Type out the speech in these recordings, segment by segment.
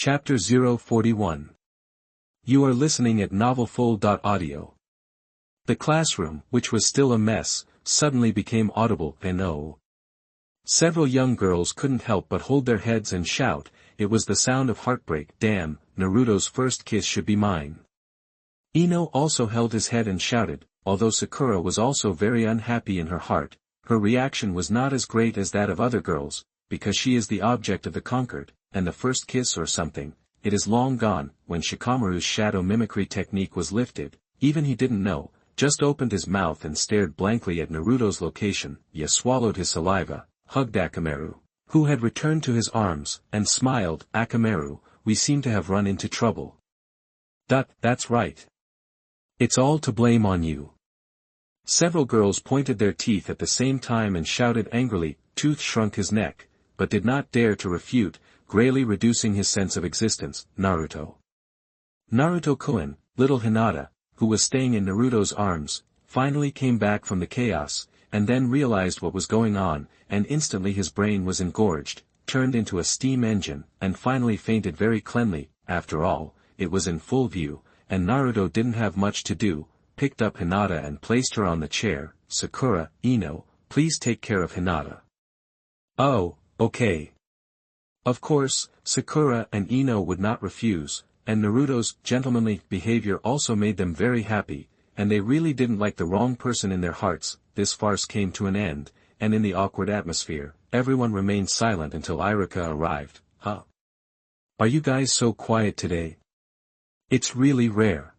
Chapter 041. You are listening at novelfull.audio. The classroom, which was still a mess, suddenly became audible and oh. Several young girls couldn't help but hold their heads and shout, it was the sound of heartbreak. Damn, Naruto's first kiss should be mine. Ino also held his head and shouted, although Sakura was also very unhappy in her heart. Her reaction was not as great as that of other girls, because she is the object of the conquered, and the first kiss or something, it is long gone. When Shikamaru's shadow mimicry technique was lifted, even he didn't know, just opened his mouth and stared blankly at Naruto's location. He swallowed his saliva, hugged Akamaru, who had returned to his arms, and smiled. Akamaru, we seem to have run into trouble. That's right. It's all to blame on you. Several girls pointed their teeth at the same time and shouted angrily. Tooth shrunk his neck, but did not dare to refute, greatly reducing his sense of existence. Naruto. Naruto-kun, little Hinata, who was staying in Naruto's arms, finally came back from the chaos, and then realized what was going on, and instantly his brain was engorged, turned into a steam engine, and finally fainted very cleanly. After all, it was in full view, and Naruto didn't have much to do, picked up Hinata and placed her on the chair. Sakura, Ino, please take care of Hinata. Oh, okay. Of course, Sakura and Ino would not refuse, and Naruto's gentlemanly behavior also made them very happy, and they really didn't like the wrong person in their hearts. This farce came to an end, and in the awkward atmosphere, everyone remained silent until Iruka arrived. Huh? Are you guys so quiet today? It's really rare.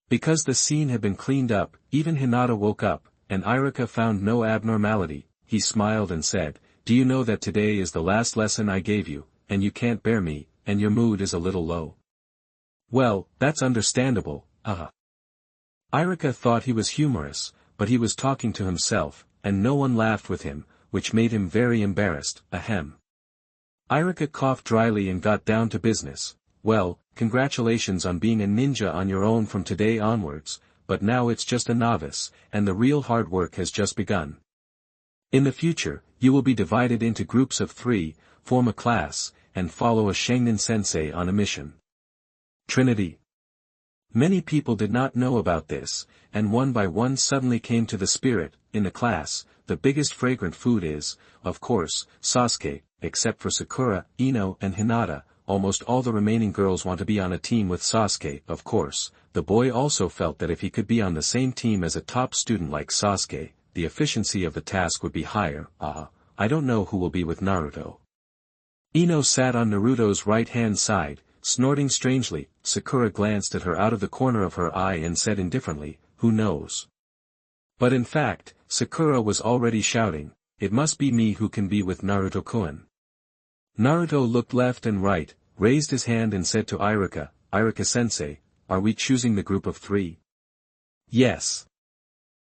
Because the scene had been cleaned up, even Hinata woke up, and Iruka found no abnormality. He smiled and said, do you know that today is the last lesson I gave you, and you can't bear me, and your mood is a little low? Well, that's understandable, Iruka thought he was humorous, but he was talking to himself, and no one laughed with him, which made him very embarrassed. Ahem. Iruka coughed dryly and got down to business. Well, congratulations on being a ninja on your own from today onwards, but now it's just a novice, and the real hard work has just begun. In the future, you will be divided into groups of 3, form a class, and follow a Sharingan sensei on a mission. Trinity. Many people did not know about this, and one by one suddenly came to the spirit. In the class, the biggest fragrant food is, of course, Sasuke, except for Sakura, Ino and Hinata. Almost all the remaining girls want to be on a team with Sasuke. Of course, the boy also felt that if he could be on the same team as a top student like Sasuke, the efficiency of the task would be higher. I don't know who will be with Naruto. Ino sat on Naruto's right-hand side, snorting strangely. Sakura glanced at her out of the corner of her eye and said indifferently, who knows? But in fact, Sakura was already shouting, it must be me who can be with Naruto-kun. Naruto looked left and right, raised his hand and said to Iruka, Iruka-sensei, are we choosing the group of 3? Yes.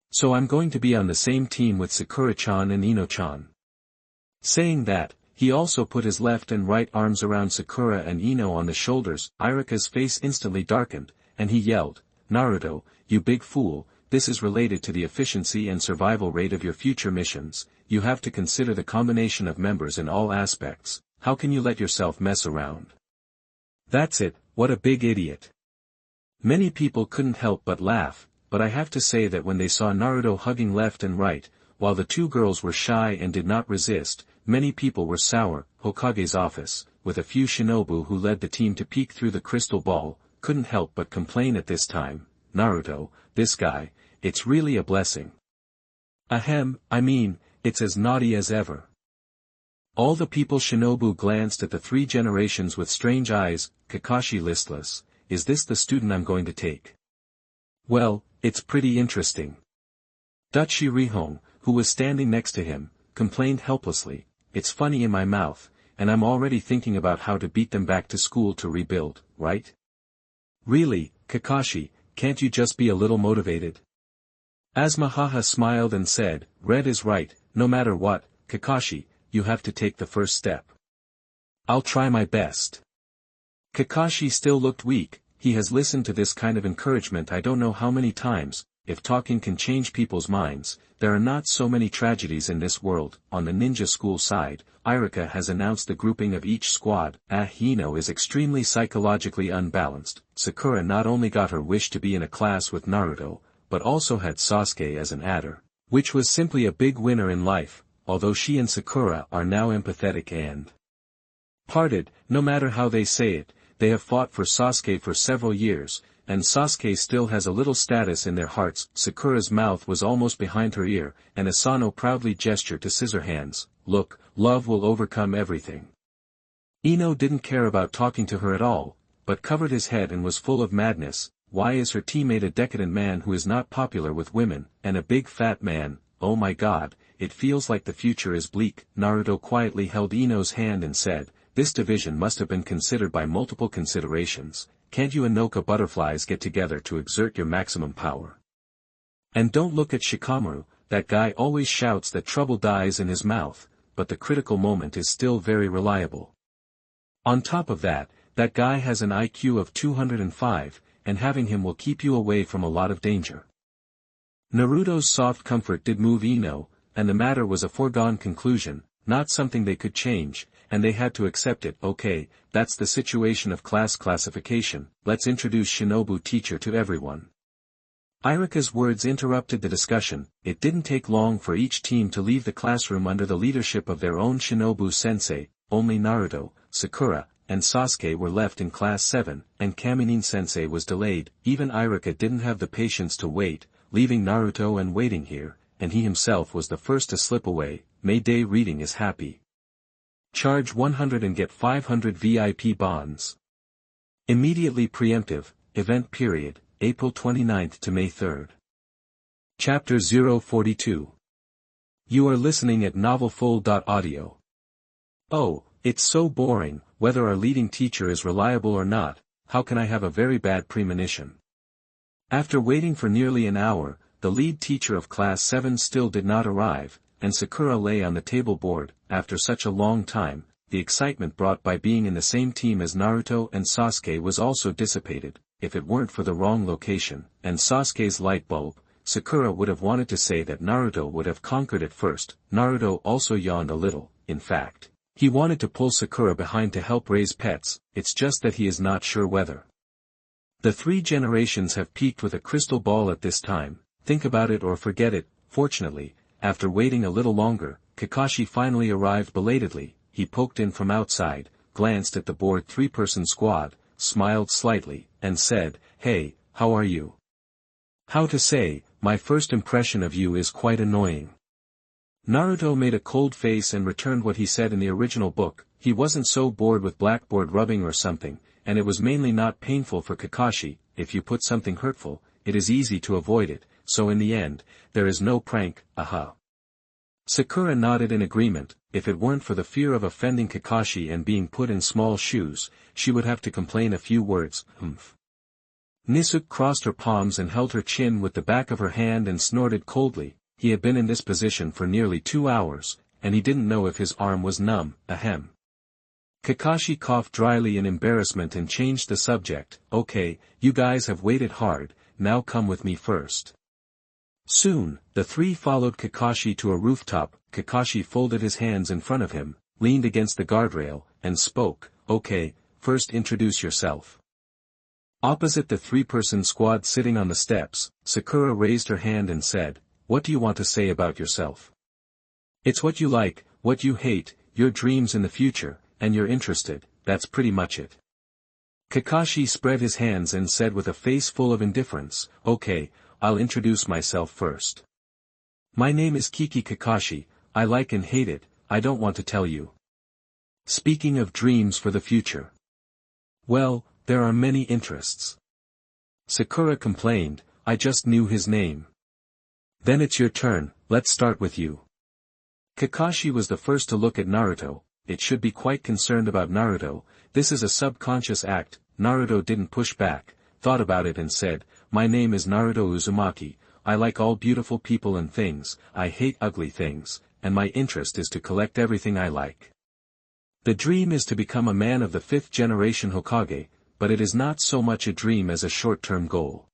So I'm going to be on the same team with Sakura-chan and Ino-chan. Saying that, he also put his left and right arms around Sakura and Ino on the shoulders. Iruka's face instantly darkened, and he yelled, Naruto, you big fool, this is related to the efficiency and survival rate of your future missions. You have to consider the combination of members in all aspects. How can you let yourself mess around? That's it, what a big idiot. Many people couldn't help but laugh, but I have to say that when they saw Naruto hugging left and right, while the 2 girls were shy and did not resist, many people were sour. Hokage's office, with a few shinobu who led the team to peek through the crystal ball, couldn't help but complain at this time, Naruto, this guy, it's really a blessing. Ahem, I mean, it's as naughty as ever. All the people shinobu glanced at the 3 generations with strange eyes. Kakashi listless, is this the student I'm going to take? Well, it's pretty interesting. Dachi Rihong, who was standing next to him, complained helplessly, it's funny in my mouth, and I'm already thinking about how to beat them back to school to rebuild, right? Really, Kakashi, can't you just be a little motivated? Asmahaha smiled and said, Red is right, no matter what, Kakashi, you have to take the first step. I'll try my best. Kakashi still looked weak. He has listened to this kind of encouragement I don't know how many times, if talking can change people's minds, there are not so many tragedies in this world. On the ninja school side, Irika has announced the grouping of each squad. Hino is extremely psychologically unbalanced. Sakura not only got her wish to be in a class with Naruto, but also had Sasuke as an adder, which was simply a big winner in life, although she and Sakura are now empathetic and parted. No matter how they say it, they have fought for Sasuke for several years, and Sasuke still has a little status in their hearts. Sakura's mouth was almost behind her ear, and Asano proudly gestured to Scissorhands, "Look, love will overcome everything." Ino didn't care about talking to her at all, but covered his head and was full of madness. Why is her teammate a decadent man who is not popular with women, and a big fat man? Oh my god, it feels like the future is bleak. Naruto quietly held Ino's hand and said, "This division must have been considered by multiple considerations. Can't you Anoka butterflies get together to exert your maximum power? And don't look at Shikamaru, that guy always shouts that trouble dies in his mouth, but the critical moment is still very reliable. On top of that, that guy has an IQ of 205, and having him will keep you away from a lot of danger." Naruto's soft comfort did move Ino, and the matter was a foregone conclusion, not something they could change, and they had to accept it. "Okay, that's the situation of class classification, let's introduce Shinobu teacher to everyone." Irika's words interrupted the discussion. It didn't take long for each team to leave the classroom under the leadership of their own Shinobu sensei. Only Naruto, Sakura, and Sasuke were left in class 7, and Kaminin sensei was delayed. Even Irika didn't have the patience to wait, leaving Naruto and waiting here, and he himself was the first to slip away. May Day reading is happy. Charge 100 and get 500 VIP bonds. Immediately preemptive, event period, April 29th to May 3rd. Chapter 042. You are listening at novelfull.audio. Oh, it's so boring. Whether our leading teacher is reliable or not, how can I have a very bad premonition? After waiting for nearly an hour, the lead teacher of class 7 still did not arrive, and Sakura lay on the table bored. After such a long time, the excitement brought by being in the same team as Naruto and Sasuke was also dissipated. If it weren't for the wrong location, and Sasuke's light bulb, Sakura would have wanted to say that Naruto would have conquered it first. Naruto also yawned a little. In fact, he wanted to pull Sakura behind to help raise pets, it's just that he is not sure whether. The 3 generations have peaked with a crystal ball at this time, think about it or forget it. Fortunately, after waiting a little longer, Kakashi finally arrived belatedly. He poked in from outside, glanced at the bored 3-person squad, smiled slightly, and said, "Hey, how are you?" How to say, my first impression of you is quite annoying. Naruto made a cold face and returned what he said in the original book. He wasn't so bored with blackboard rubbing or something, and it was mainly not painful for Kakashi. If you put something hurtful, it is easy to avoid it, so in the end, there is no prank, aha. Sakura nodded in agreement. If it weren't for the fear of offending Kakashi and being put in small shoes, she would have to complain a few words. Nisuke crossed her palms and held her chin with the back of her hand and snorted coldly. He had been in this position for nearly 2 hours, and he didn't know if his arm was numb. Ahem. Kakashi coughed dryly in embarrassment and changed the subject. "Okay, you guys have waited hard, now come with me first." Soon, the 3 followed Kakashi to a rooftop. Kakashi folded his hands in front of him, leaned against the guardrail, and spoke. "Okay, first introduce yourself." Opposite the 3-person squad sitting on the steps, Sakura raised her hand and said, "What do you want to say about yourself? It's what you like, what you hate, your dreams in the future, and you're interested, that's pretty much it." Kakashi spread his hands and said with a face full of indifference, "Okay, I'll introduce myself first. My name is Kiki Kakashi, I like and hate it, I don't want to tell you. Speaking of dreams for the future. Well, there are many interests." Sakura complained, "I just knew his name." "Then it's your turn, let's start with you." Kakashi was the first to look at Naruto. It should be quite concerned about Naruto. This is a subconscious act. Naruto didn't push back, thought about it and said, "My name is Naruto Uzumaki, I like all beautiful people and things, I hate ugly things, and my interest is to collect everything I like. The dream is to become a man of the 5th generation Hokage, but it is not so much a dream as a short-term goal."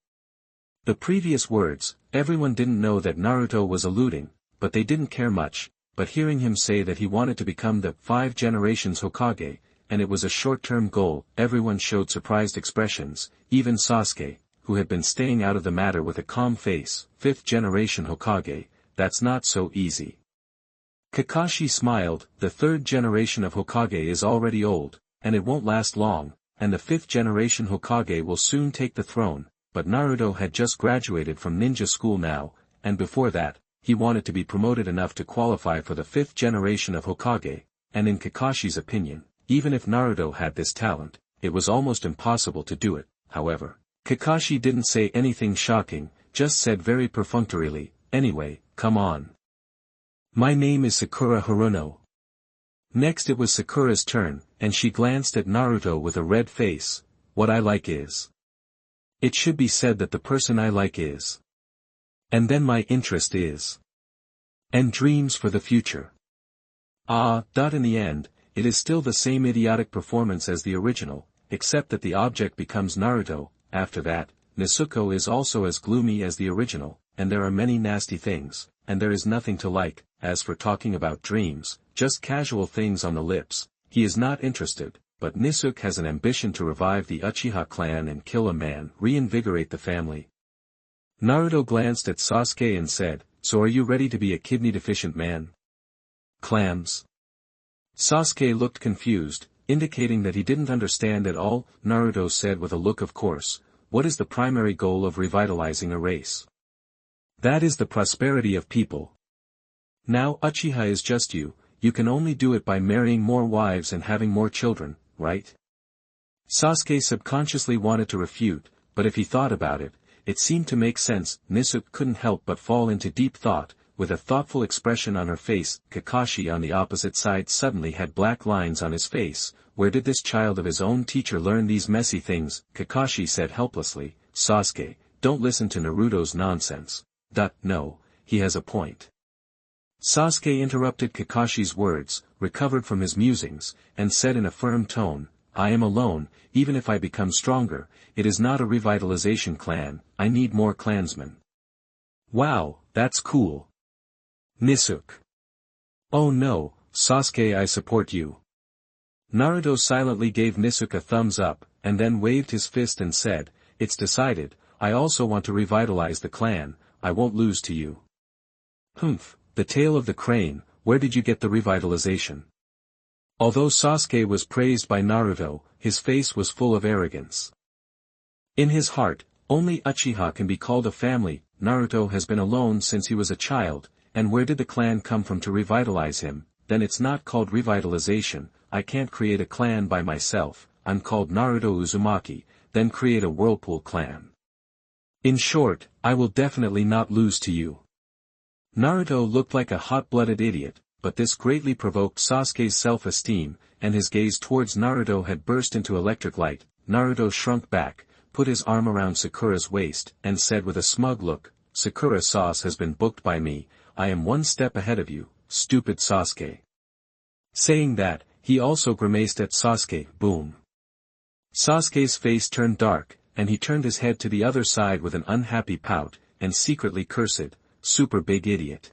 The previous words, everyone didn't know that Naruto was alluding, but they didn't care much, but hearing him say that he wanted to become the 5 generations Hokage, and it was a short-term goal, everyone showed surprised expressions, even Sasuke, who had been staying out of the matter with a calm face. 5th generation Hokage, that's not so easy. Kakashi smiled, the 3rd generation of Hokage is already old, and it won't last long, and the 5th generation Hokage will soon take the throne, but Naruto had just graduated from ninja school now, and before that, he wanted to be promoted enough to qualify for the 5th generation of Hokage, and in Kakashi's opinion, even if Naruto had this talent, it was almost impossible to do it. However, Kakashi didn't say anything shocking, just said very perfunctorily, anyway, come on. My name is Sakura Haruno. Next it was Sakura's turn, and she glanced at Naruto with a red face. What I like is. It should be said that the person I like is. And then my interest is. And dreams for the future. In the end, it is still the same idiotic performance as the original, except that the object becomes Naruto. After that, Nezuko is also as gloomy as the original, and there are many nasty things, and there is nothing to like. As for talking about dreams, just casual things on the lips, he is not interested, but Nezuko has an ambition to revive the Uchiha clan and kill a man, reinvigorate the family. Naruto glanced at Sasuke and said, so are you ready to be a kidney-deficient man? Clams. Sasuke looked confused, indicating that he didn't understand at all. Naruto said with a look, of course, what is the primary goal of revitalizing a race? That is the prosperity of people. Now Uchiha is just you can only do it by marrying more wives and having more children, right? Sasuke subconsciously wanted to refute, but if he thought about it, it seemed to make sense. Nezuko couldn't help but fall into deep thought, with a thoughtful expression on her face. Kakashi on the opposite side suddenly had black lines on his face. Where did this child of his own teacher learn these messy things? Kakashi said helplessly, Sasuke, don't listen to Naruto's nonsense. No, he has a point. Sasuke interrupted Kakashi's words, recovered from his musings, and said in a firm tone, I am alone, even if I become stronger, it is not a revitalization clan, I need more clansmen. Wow, that's cool. Nezuko. Oh no, Sasuke, I support you. Naruto silently gave Nezuko a thumbs up, and then waved his fist and said, it's decided, I also want to revitalize the clan, I won't lose to you. Humph, the tail of the crane, where did you get the revitalization? Although Sasuke was praised by Naruto, his face was full of arrogance. In his heart, only Uchiha can be called a family. Naruto has been alone since he was a child, and where did the clan come from to revitalize him? Then it's not called revitalization, I can't create a clan by myself, I'm called Naruto Uzumaki, then create a whirlpool clan. In short, I will definitely not lose to you. Naruto looked like a hot-blooded idiot, but this greatly provoked Sasuke's self-esteem, and his gaze towards Naruto had burst into electric light. Naruto shrunk back, put his arm around Sakura's waist, and said with a smug look, Sakura sauce has been booked by me, I am one step ahead of you, stupid Sasuke. Saying that, he also grimaced at Sasuke. Boom. Sasuke's face turned dark, and he turned his head to the other side with an unhappy pout, and secretly cursed, super big idiot.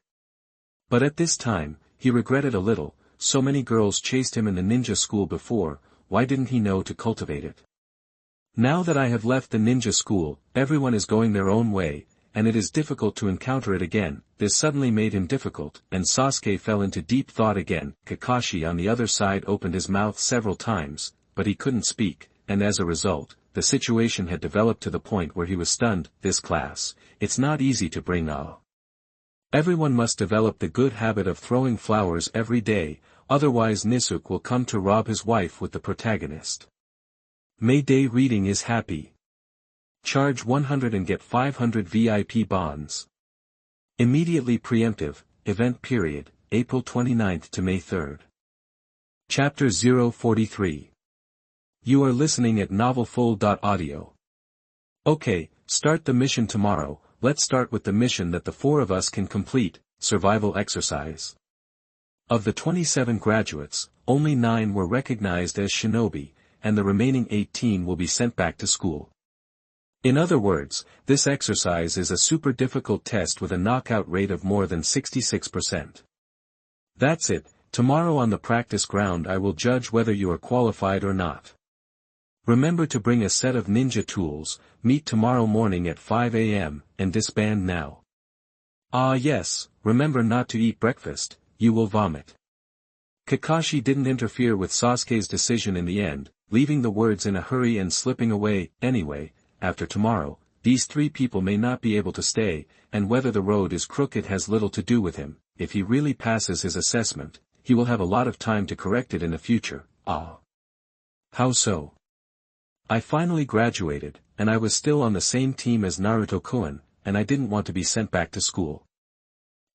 But at this time, he regretted a little, so many girls chased him in the ninja school before, why didn't he know to cultivate it? Now that I have left the ninja school, everyone is going their own way, and it is difficult to encounter it again. This suddenly made him difficult, and Sasuke fell into deep thought again. Kakashi on the other side opened his mouth several times, but he couldn't speak, and as a result, the situation had developed to the point where he was stunned. This class, it's not easy to bring up. Everyone must develop the good habit of throwing flowers every day, otherwise Nezuko will come to rob his wife with the protagonist. May Day reading is happy. Charge 100 and get 500 VIP bonds. Immediately preemptive, event period, April 29th to May 3rd. Chapter 043. You are listening at novelfull.audio. Okay, start the mission tomorrow. Let's start with the mission that the 4 of us can complete, survival exercise. Of the 27 graduates, only 9 were recognized as shinobi, and the remaining 18 will be sent back to school. In other words, this exercise is a super difficult test with a knockout rate of more than 66%. That's it, tomorrow on the practice ground I will judge whether you are qualified or not. Remember to bring a set of ninja tools, meet tomorrow morning at 5 a.m., and disband now. Ah yes, remember not to eat breakfast, you will vomit. Kakashi didn't interfere with Sasuke's decision in the end, leaving the words in a hurry and slipping away. Anyway, after tomorrow, these three people may not be able to stay, and whether the road is crooked has little to do with him. If he really passes his assessment, he will have a lot of time to correct it in the future. Ah. How so? I finally graduated, and I was still on the same team as Naruto-kun, and I didn't want to be sent back to school.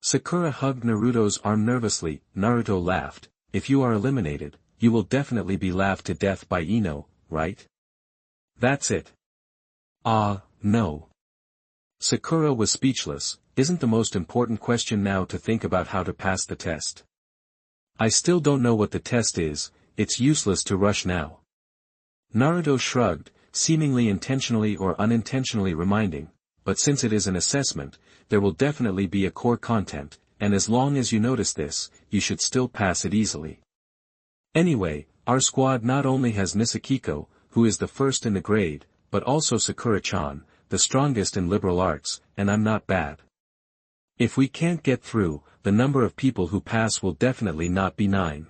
Sakura hugged Naruto's arm nervously. Naruto laughed. If you are eliminated, you will definitely be laughed to death by Ino, right? That's it. Ah, no. Sakura was speechless. Isn't the most important question now to think about how to pass the test? I still don't know what the test is, it's useless to rush now. Naruto shrugged, seemingly intentionally or unintentionally reminding, but since it is an assessment, there will definitely be a core content, and as long as you notice this, you should still pass it easily. Anyway, our squad not only has Nisakiko, who is the first in the grade, but also Sakura-chan, the strongest in liberal arts, and I'm not bad. If we can't get through, the number of people who pass will definitely not be 9.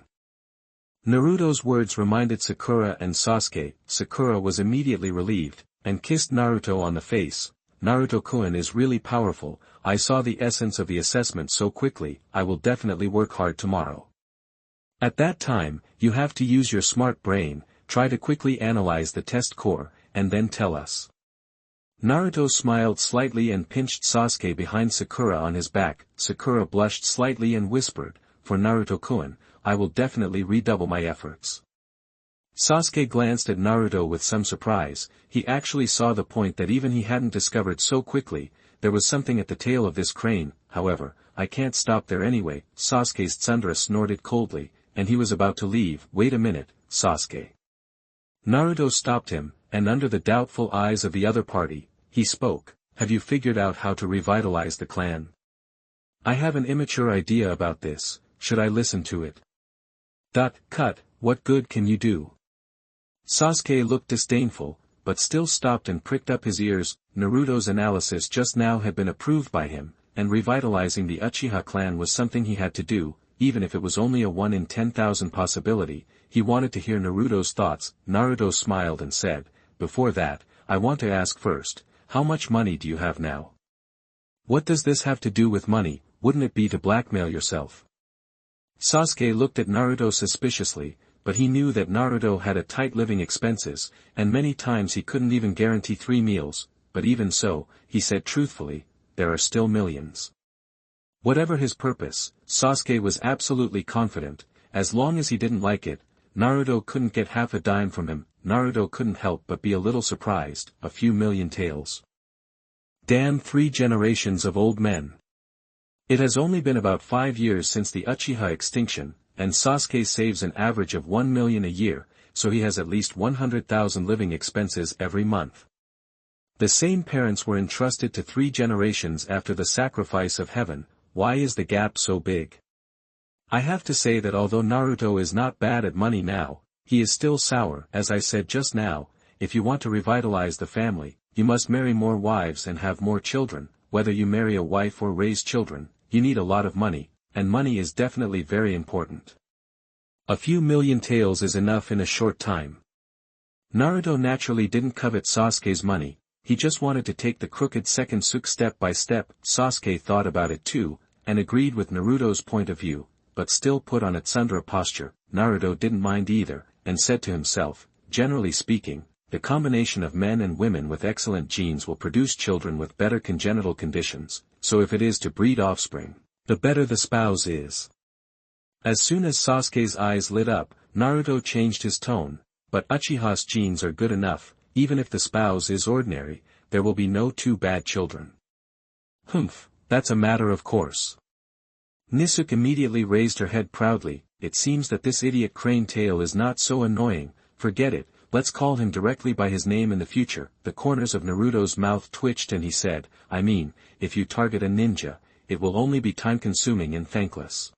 Naruto's words reminded Sakura and Sasuke. Sakura was immediately relieved, and kissed Naruto on the face. Naruto-kun is really powerful, I saw the essence of the assessment so quickly, I will definitely work hard tomorrow. At that time, you have to use your smart brain, try to quickly analyze the test core, and then tell us. Naruto smiled slightly and pinched Sasuke behind Sakura on his back. Sakura blushed slightly and whispered, for Naruto-kun, I will definitely redouble my efforts. Sasuke glanced at Naruto with some surprise. He actually saw the point that even he hadn't discovered so quickly. There was something at the tail of this crane. However, I can't stop there anyway. Sasuke's Tsundere snorted coldly, and he was about to leave. Wait a minute, Sasuke. Naruto stopped him, and under the doubtful eyes of the other party, he spoke. Have you figured out how to revitalize the clan? I have an immature idea about this. Should I listen to it? Cut, what good can you do? Sasuke looked disdainful, but still stopped and pricked up his ears. Naruto's analysis just now had been approved by him, and revitalizing the Uchiha clan was something he had to do, even if it was only a 1 in 10,000 possibility. He wanted to hear Naruto's thoughts. Naruto smiled and said, before that, I want to ask first, how much money do you have now? What does this have to do with money? Wouldn't it be to blackmail yourself? Sasuke looked at Naruto suspiciously, but he knew that Naruto had a tight living expenses, and many times he couldn't even guarantee 3 meals, but even so, he said truthfully, there are still millions. Whatever his purpose, Sasuke was absolutely confident, as long as he didn't like it, Naruto couldn't get half a dime from him. Naruto couldn't help but be a little surprised. A few million taels. Damn, 3 generations of old men. It has only been about 5 years since the Uchiha extinction, and Sasuke saves an average of 1 million a year, so he has at least 100,000 living expenses every month. The same parents were entrusted to 3 generations after the sacrifice of heaven. Why is the gap so big? I have to say that although Naruto is not bad at money now, he is still sour. As I said just now, if you want to revitalize the family, you must marry more wives and have more children. Whether you marry a wife or raise children, you need a lot of money, and money is definitely very important. A few million taels is enough in a short time. Naruto naturally didn't covet Sasuke's money, he just wanted to take the crooked second Suke step by step. Sasuke thought about it too, and agreed with Naruto's point of view, but still put on a tsundere posture. Naruto didn't mind either, and said to himself, generally speaking, the combination of men and women with excellent genes will produce children with better congenital conditions, so if it is to breed offspring, the better the spouse is. As soon as Sasuke's eyes lit up, Naruto changed his tone, but Uchiha's genes are good enough, even if the spouse is ordinary, there will be no 2 bad children. Humph, that's a matter of course. Nisuke immediately raised her head proudly. It seems that this idiot crane tail is not so annoying, forget it, let's call him directly by his name in the future. The corners of Naruto's mouth twitched and he said, I mean, if you target a ninja, it will only be time-consuming and thankless.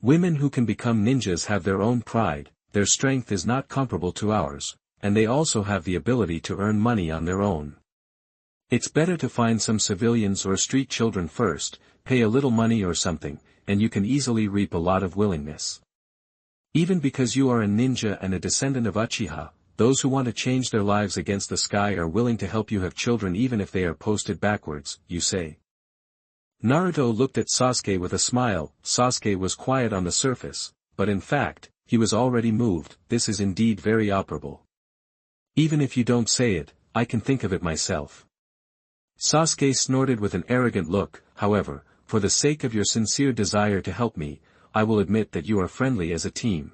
Women who can become ninjas have their own pride, their strength is not comparable to ours, and they also have the ability to earn money on their own. It's better to find some civilians or street children first, pay a little money or something, and you can easily reap a lot of willingness. Even because you are a ninja and a descendant of Uchiha, those who want to change their lives against the sky are willing to help you have children even if they are posted backwards, you say. Naruto looked at Sasuke with a smile. Sasuke was quiet on the surface, but in fact, he was already moved. This is indeed very operable. Even if you don't say it, I can think of it myself. Sasuke snorted with an arrogant look. However, for the sake of your sincere desire to help me, I will admit that you are friendly as a team.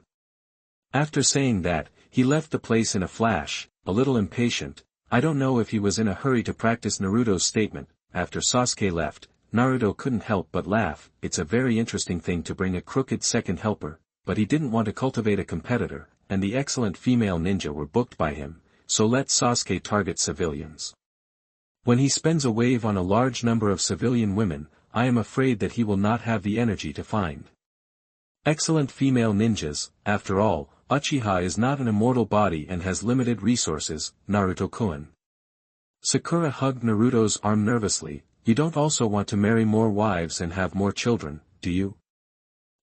After saying that, he left the place in a flash, a little impatient. I don't know if he was in a hurry to practice Naruto's statement. After Sasuke left, Naruto couldn't help but laugh. It's a very interesting thing to bring a crooked second helper, but he didn't want to cultivate a competitor, and the excellent female ninja were booked by him, so let Sasuke target civilians. When he spends a wave on a large number of civilian women, I am afraid that he will not have the energy to find excellent female ninjas. After all, Uchiha is not an immortal body and has limited resources. Naruto-kun. Sakura hugged Naruto's arm nervously. You don't also want to marry more wives and have more children, do you?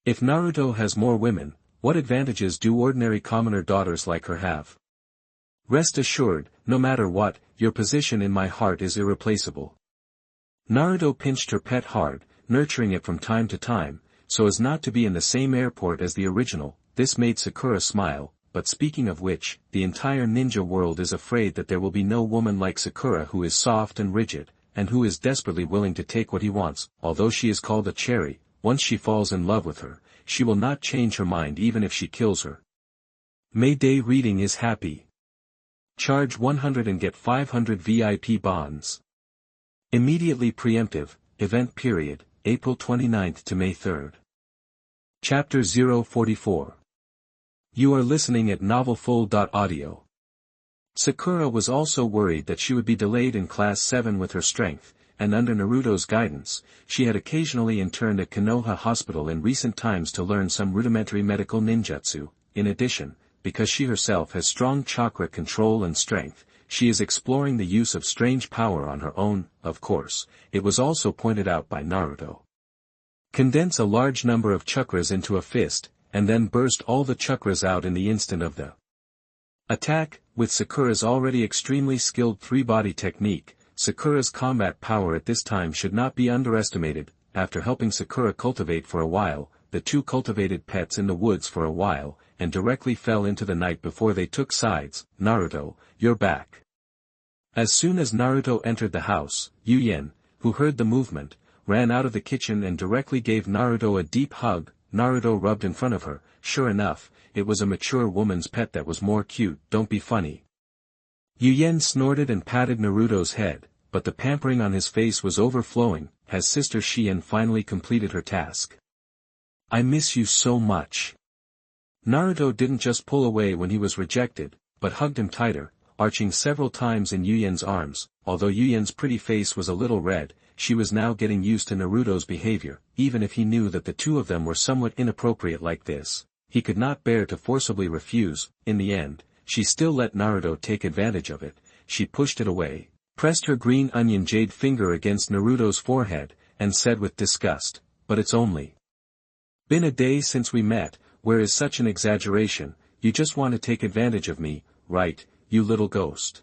If Naruto has more women, what advantages do ordinary commoner daughters like her have? Rest assured, no matter what, your position in my heart is irreplaceable. Naruto pinched her pet hard, nurturing it from time to time, so as not to be in the same airport as the original. This made Sakura smile, but speaking of which, the entire ninja world is afraid that there will be no woman like Sakura who is soft and rigid, and who is desperately willing to take what he wants. Although she is called a cherry, once she falls in love with her, she will not change her mind even if she kills her. May Day reading is happy. Charge 100 and get 500 VIP bonds. Immediately preemptive, event period, April 29th to May 3rd. Chapter 044. You are listening at novelfull.audio. Sakura was also worried that she would be delayed in Class 7 with her strength, and under Naruto's guidance, she had occasionally interned at Konoha Hospital in recent times to learn some rudimentary medical ninjutsu. In addition, because she herself has strong chakra control and strength, she is exploring the use of strange power on her own. Of course, it was also pointed out by Naruto. Condense a large number of chakras into a fist, and then burst all the chakras out in the instant of the attack. With Sakura's already extremely skilled three-body technique, Sakura's combat power at this time should not be underestimated. After helping Sakura cultivate for a while, the two cultivated pets in the woods for a while, and directly fell into the night before they took sides. Naruto, you're back. As soon as Naruto entered the house, Yuyen, who heard the movement, ran out of the kitchen and directly gave Naruto a deep hug. Naruto rubbed in front of her. Sure enough, it was a mature woman's pet that was more cute. Don't be funny. Yuyen snorted and patted Naruto's head, but the pampering on his face was overflowing. Has Sister Shien finally completed her task? I miss you so much. Naruto didn't just pull away when he was rejected, but hugged him tighter, arching several times in Yuyen's arms. Although Yuyen's pretty face was a little red, she was now getting used to Naruto's behavior. Even if he knew that the two of them were somewhat inappropriate like this, he could not bear to forcibly refuse. In the end, she still let Naruto take advantage of it. She pushed it away, pressed her green onion jade finger against Naruto's forehead, and said with disgust, but it's only been a day since we met. Where is such an exaggeration? You just want to take advantage of me, right, you little ghost?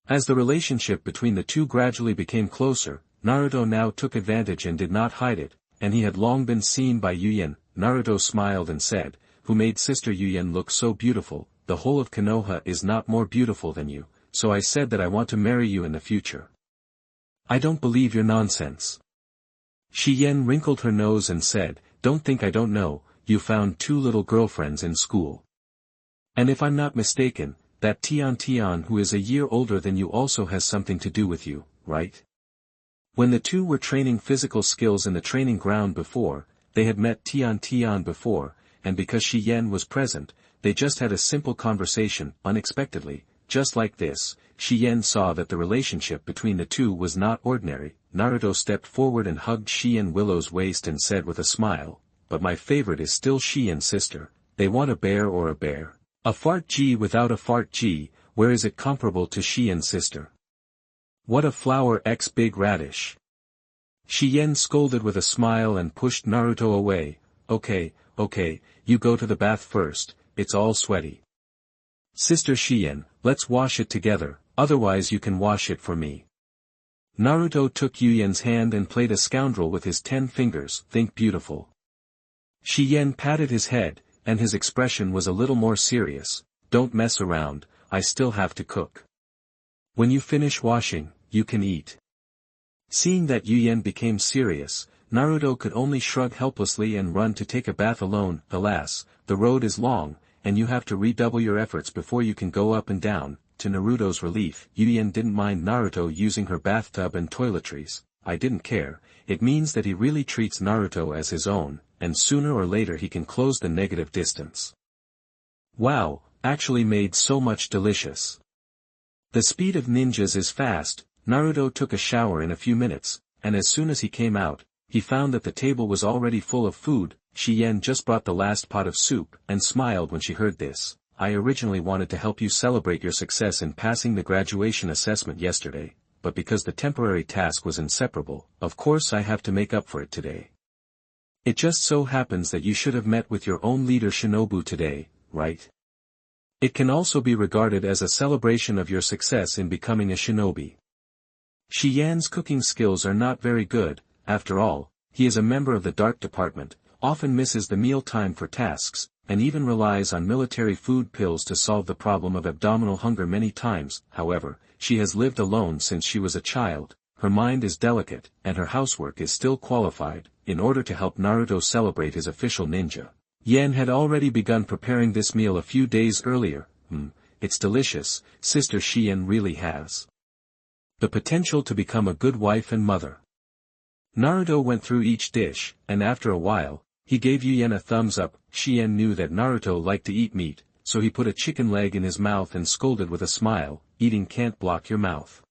As the relationship between the two gradually became closer, Naruto now took advantage and did not hide it, and he had long been seen by Yuyen. Naruto smiled and said, who made Sister Yuyen look so beautiful? The whole of Konoha is not more beautiful than you, so I said that I want to marry you in the future. I don't believe your nonsense. Shien wrinkled her nose and said, don't think I don't know. You found two little girlfriends in school. And if I'm not mistaken, that Tian who is a year older than you also has something to do with you, right? When the two were training physical skills in the training ground before, they had met Tian before, and because Shien was present, they just had a simple conversation. Unexpectedly, just like this, Shien saw that the relationship between the two was not ordinary. Naruto stepped forward and hugged Shien Willow's waist and said with a smile, "But my favorite is still Shien's sister. They want a bear or a bear. A fart G without a fart G, where is it comparable to Shien's sister? What a flower X big radish." Shien scolded with a smile and pushed Naruto away. Okay, you go to the bath first, it's all sweaty. Sister Shien, let's wash it together, otherwise you can wash it for me. Naruto took Yuyen's hand and played a scoundrel with his 10 fingers. Think beautiful. Shien patted his head, and his expression was a little more serious. Don't mess around, I still have to cook. When you finish washing, you can eat. Seeing that Yuyen became serious, Naruto could only shrug helplessly and run to take a bath alone. Alas, the road is long, and you have to redouble your efforts before you can go up and down. To Naruto's relief, Yuyen didn't mind Naruto using her bathtub and toiletries. I didn't care, it means that he really treats Naruto as his own, and sooner or later he can close the negative distance. Wow, actually made so much delicious. The speed of ninjas is fast. Naruto took a shower in a few minutes, and as soon as he came out, he found that the table was already full of food. Shien just brought the last pot of soup, and smiled when she heard this. I originally wanted to help you celebrate your success in passing the graduation assessment yesterday, but because the temporary task was inseparable, of course I have to make up for it today. It just so happens that you should have met with your own leader Shinobu today, right? It can also be regarded as a celebration of your success in becoming a shinobi. Shien's cooking skills are not very good. After all, he is a member of the dark department, often misses the meal time for tasks, and even relies on military food pills to solve the problem of abdominal hunger many times. However, she has lived alone since she was a child, her mind is delicate, and her housework is still qualified. In order to help Naruto celebrate his official ninja, Yen had already begun preparing this meal a few days earlier. It's delicious, Sister Shien really has the potential to become a good wife and mother. Naruto went through each dish, and after a while, he gave Yuyen a thumbs up. Shien knew that Naruto liked to eat meat, so he put a chicken leg in his mouth and scolded with a smile, "Eating can't block your mouth."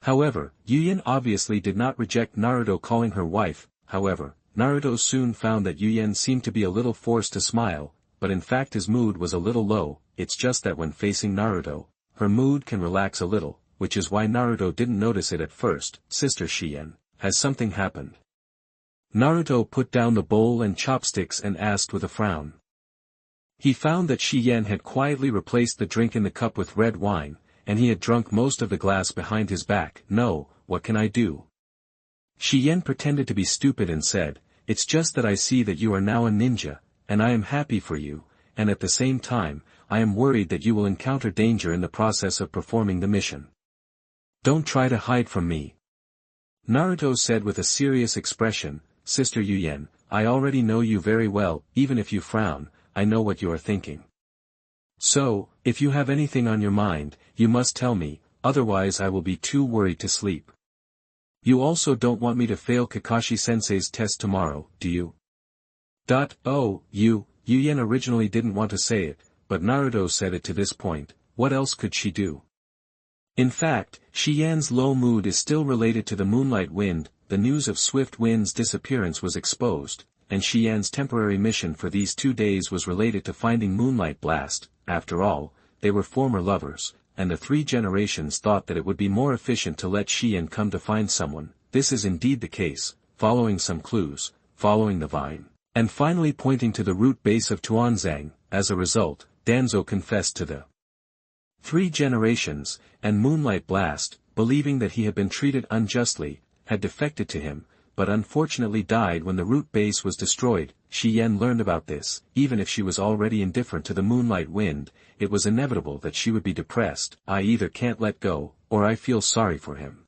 However, Yuyen obviously did not reject Naruto calling her wife. However, Naruto soon found that Yuyen seemed to be a little forced to smile, but in fact his mood was a little low. It's just that when facing Naruto, her mood can relax a little, which is why Naruto didn't notice it at first. Sister Shien, has something happened? Naruto put down the bowl and chopsticks and asked with a frown. He found that Shien had quietly replaced the drink in the cup with red wine, and he had drunk most of the glass behind his back. No, what can I do? Shien pretended to be stupid and said, "It's just that I see that you are now a ninja, and I am happy for you, and at the same time, I am worried that you will encounter danger in the process of performing the mission. Don't try to hide from me." Naruto said with a serious expression, "Sister Yuyen, I already know you very well. Even if you frown, I know what you are thinking. So, if you have anything on your mind, you must tell me, otherwise I will be too worried to sleep. You also don't want me to fail Kakashi-sensei's test tomorrow, do you?" Yuyen originally didn't want to say it, but Naruto said it to this point. What else could she do? In fact, Shien's low mood is still related to the moonlight wind. The news of Swift Wind's disappearance was exposed, and Shien's temporary mission for these 2 days was related to finding Moonlight Blast. After all, they were former lovers, and the 3 generations thought that it would be more efficient to let Shien come to find someone. This is indeed the case, following some clues, following the vine, and finally pointing to the root base of Tuanzang. As a result, Danzo confessed to the 3 generations, and Moonlight Blast, believing that he had been treated unjustly, had defected to him, but unfortunately died when the root base was destroyed. Shien learned about this. Even if she was already indifferent to the moonlight wind, it was inevitable that she would be depressed. I either can't let go, or I feel sorry for him.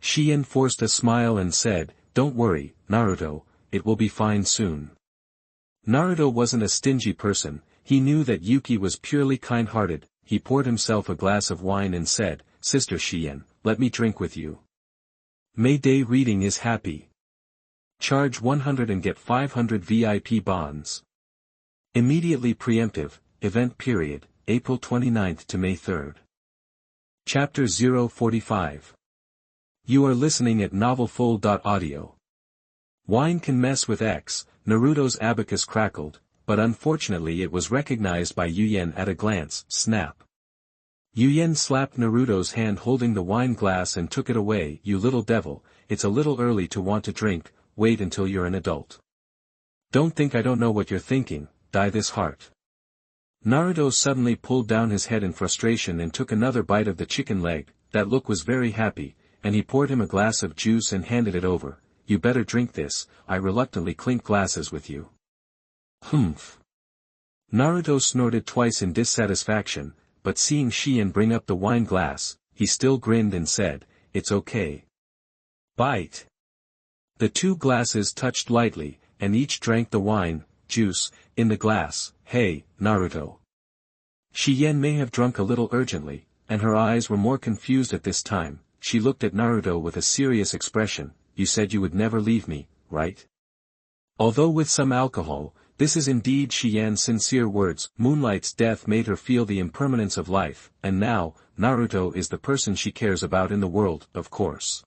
Shien forced a smile and said, "Don't worry, Naruto, it will be fine soon." Naruto wasn't a stingy person. He knew that Yuki was purely kind-hearted. He poured himself a glass of wine and said, "Sister Shien, let me drink with you. May Day reading is happy. Charge 100 and get 500 VIP bonds." Immediately preemptive, event period, April 29th to May 3rd. Chapter 045. You are listening at novelfull.audio. Wine can mess with X. Naruto's abacus crackled, but unfortunately it was recognized by Yuyen at a glance. Snap. Yuyen slapped Naruto's hand holding the wine glass and took it away. You little devil, it's a little early to want to drink, wait until you're an adult. Don't think I don't know what you're thinking, die this heart. Naruto suddenly pulled down his head in frustration and took another bite of the chicken leg. That look was very happy, and he poured him a glass of juice and handed it over. You better drink this, I reluctantly clink glasses with you. Humph. Naruto snorted twice in dissatisfaction, but seeing Shien bring up the wine glass, he still grinned and said, it's okay. Bite. The two glasses touched lightly, and each drank the wine, juice, in the glass. Hey, Naruto. Shien may have drunk a little urgently, and her eyes were more confused at this time. She looked at Naruto with a serious expression. You said you would never leave me, right? Although with some alcohol, this is indeed Shien's sincere words. Moonlight's death made her feel the impermanence of life, and now, Naruto is the person she cares about in the world, of course.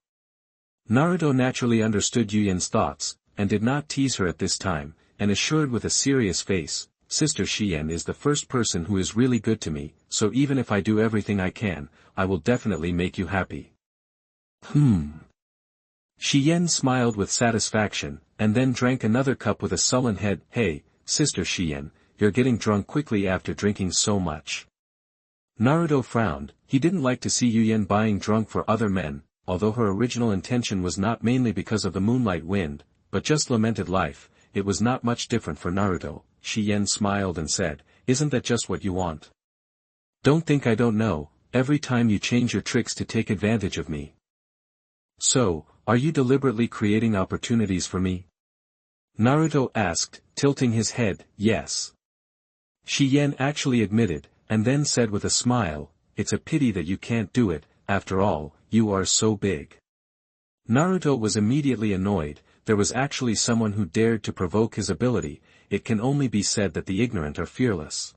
Naruto naturally understood Yuyen's thoughts, and did not tease her at this time, and assured with a serious face, Sister Shien is the first person who is really good to me, so even if I do everything I can, I will definitely make you happy. Shien smiled with satisfaction, and then drank another cup with a sullen head. Hey, Sister Shien, you're getting drunk quickly after drinking so much. Naruto frowned. He didn't like to see Yuyen buying drunk for other men, although her original intention was not mainly because of the moonlight wind, but just lamented life. It was not much different for Naruto. Shien smiled and said, isn't that just what you want? Don't think I don't know, every time you change your tricks to take advantage of me. So, are you deliberately creating opportunities for me? Naruto asked, tilting his head. Yes. Shien actually admitted, and then said with a smile, it's a pity that you can't do it, after all, you are so big. Naruto was immediately annoyed. There was actually someone who dared to provoke his ability. It can only be said that the ignorant are fearless.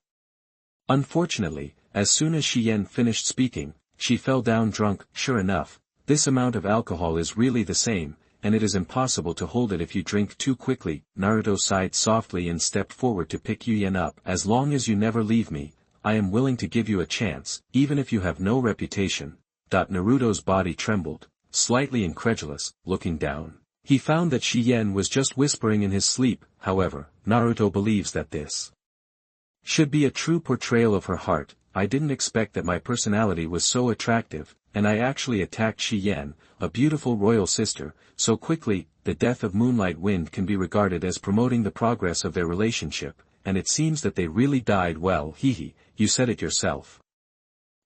Unfortunately, as soon as Shien finished speaking, she fell down drunk. Sure enough, this amount of alcohol is really the same, and it is impossible to hold it if you drink too quickly. Naruto sighed softly and stepped forward to pick Yuyen up. As long as you never leave me, I am willing to give you a chance, even if you have no reputation. Naruto's body trembled, slightly incredulous, looking down. He found that Shien was just whispering in his sleep. However, Naruto believes that this should be a true portrayal of her heart. I didn't expect that my personality was so attractive, and I actually attacked Shien, a beautiful royal sister, so quickly. The death of Moonlight Wind can be regarded as promoting the progress of their relationship, and it seems that they really died well. Hehe, you said it yourself.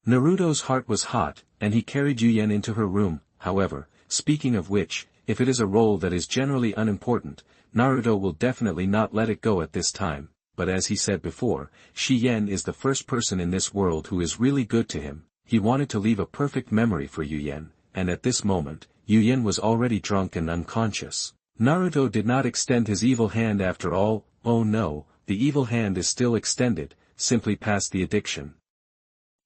Naruto's heart was hot, and he carried Yuyen into her room. However, speaking of which, if it is a role that is generally unimportant, Naruto will definitely not let it go at this time, but as he said before, Shien is the first person in this world who is really good to him. He wanted to leave a perfect memory for Yuyen, and at this moment, Yuyen was already drunk and unconscious. Naruto did not extend his evil hand after all. Oh no, the evil hand is still extended, simply past the addiction.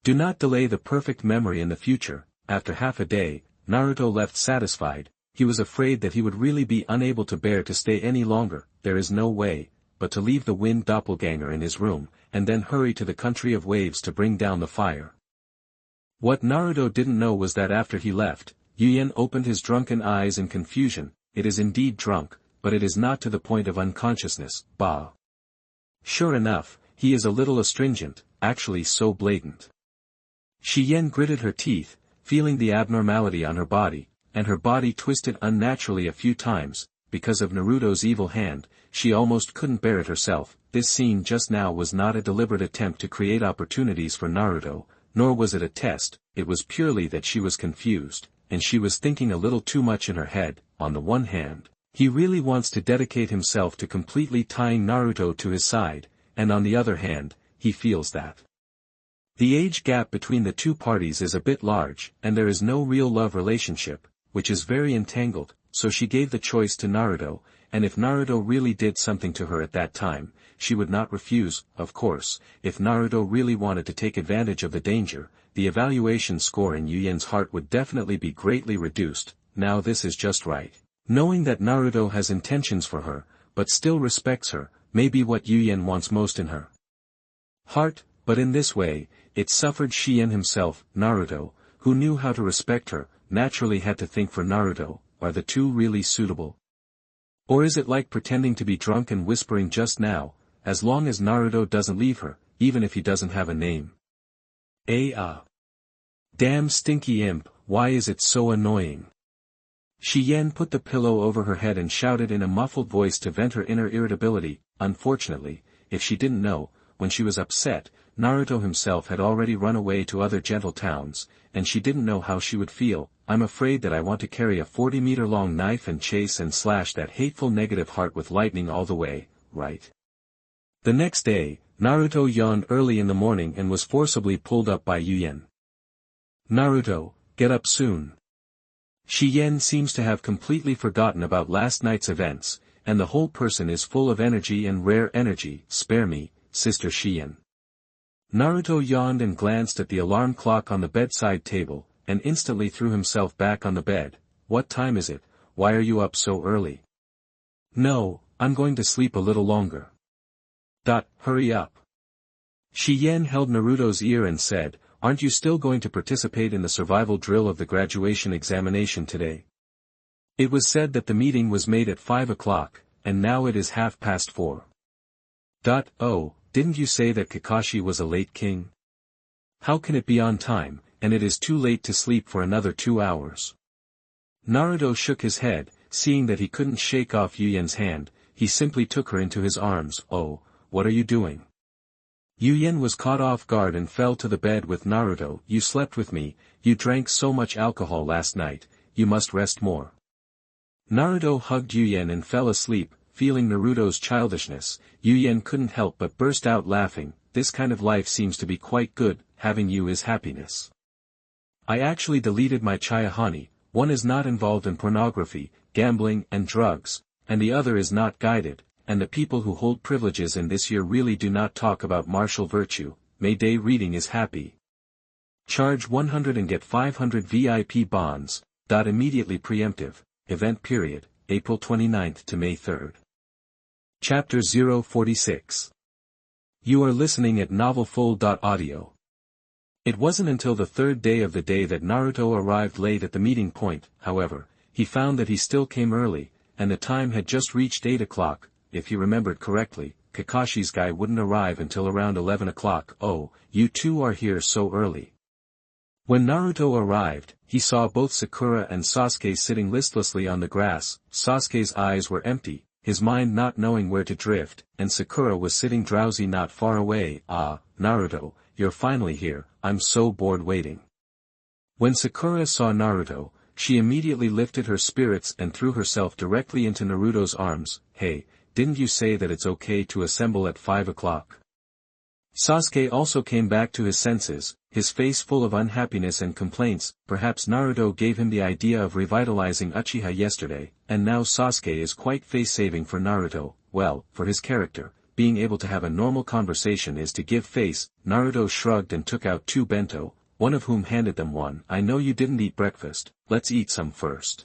Do not delay the perfect memory in the future. After half a day, Naruto left satisfied. He was afraid that he would really be unable to bear to stay any longer. There is no way but to leave the wind doppelganger in his room, and then hurry to the country of waves to bring down the fire. What Naruto didn't know was that after he left, Yuyen opened his drunken eyes in confusion. It is indeed drunk, but it is not to the point of unconsciousness. Bah. Sure enough, he is a little astringent, actually so blatant. Shien gritted her teeth, feeling the abnormality on her body, and her body twisted unnaturally a few times. Because of Naruto's evil hand, she almost couldn't bear it herself. This scene just now was not a deliberate attempt to create opportunities for Naruto, nor was it a test. It was purely that she was confused, and she was thinking a little too much in her head. On the one hand, he really wants to dedicate himself to completely tying Naruto to his side, and on the other hand, he feels that the age gap between the two parties is a bit large, and there is no real love relationship, which is very entangled. So she gave the choice to Naruto, and if Naruto really did something to her at that time, she would not refuse. Of course, if Naruto really wanted to take advantage of the danger, the evaluation score in Yuyen's heart would definitely be greatly reduced. Now this is just right. Knowing that Naruto has intentions for her, but still respects her, may be what Yuyen wants most in her heart, but in this way, it suffered Shien himself. Naruto, who knew how to respect her, naturally had to think for Naruto, are the two really suitable? Or is it like pretending to be drunk and whispering just now, as long as Naruto doesn't leave her, even if he doesn't have a name? Damn stinky imp, why is it so annoying? Shien put the pillow over her head and shouted in a muffled voice to vent her inner irritability. Unfortunately, if she didn't know, when she was upset, Naruto himself had already run away to other gentle towns, and she didn't know how she would feel. I'm afraid that I want to carry a 40-meter-long knife and chase and slash that hateful negative heart with lightning all the way, right? The next day, Naruto yawned early in the morning and was forcibly pulled up by Yuyen. Naruto, get up soon. Shien seems to have completely forgotten about last night's events, and the whole person is full of energy and rare energy. Spare me, Sister Shien. Naruto yawned and glanced at the alarm clock on the bedside table, and instantly threw himself back on the bed. What time is it? Why are you up so early? No, I'm going to sleep a little longer. Hurry up. Shien held Naruto's ear and said, aren't you still going to participate in the survival drill of the graduation examination today? It was said that the meeting was made at 5 o'clock, and now it is 4:30. Oh, didn't you say that Kakashi was a late king? How can it be on time, and it is too late to sleep for another 2 hours? Naruto shook his head, seeing that he couldn't shake off Yuyen's hand. He simply took her into his arms. Oh, what are you doing? Yuyen was caught off guard and fell to the bed with Naruto. You slept with me, you drank so much alcohol last night, you must rest more. Naruto hugged Yuyen and fell asleep. Feeling Naruto's childishness, Yuyen couldn't help but burst out laughing. This kind of life seems to be quite good, having you is happiness. I actually deleted my Chayahani. One is not involved in pornography, gambling and drugs, and the other is not guided, and the people who hold privileges in this year really do not talk about martial virtue. May Day reading is happy. Charge 100 and get 500 VIP bonds. Immediately preemptive, event period, April 29th to May 3rd. Chapter 046. You are listening at novelfull.audio. It wasn't until the third day of the day that Naruto arrived late at the meeting point. However, he found that he still came early, and the time had just reached 8 o'clock. If he remembered correctly, Kakashi's guy wouldn't arrive until around 11 o'clock. Oh, you two are here so early. When Naruto arrived, he saw both Sakura and Sasuke sitting listlessly on the grass. Sasuke's eyes were empty, his mind not knowing where to drift, and Sakura was sitting drowsy not far away. Ah, Naruto, you're finally here, I'm so bored waiting. When Sakura saw Naruto, she immediately lifted her spirits and threw herself directly into Naruto's arms. Hey, didn't you say that it's okay to assemble at 5 o'clock? Sasuke also came back to his senses, his face full of unhappiness and complaints. Perhaps Naruto gave him the idea of revitalizing Uchiha yesterday, and now Sasuke is quite face-saving for Naruto. Well, for his character, being able to have a normal conversation is to give face. Naruto shrugged and took out 2 bento, one of whom handed them one. I know you didn't eat breakfast, let's eat some first.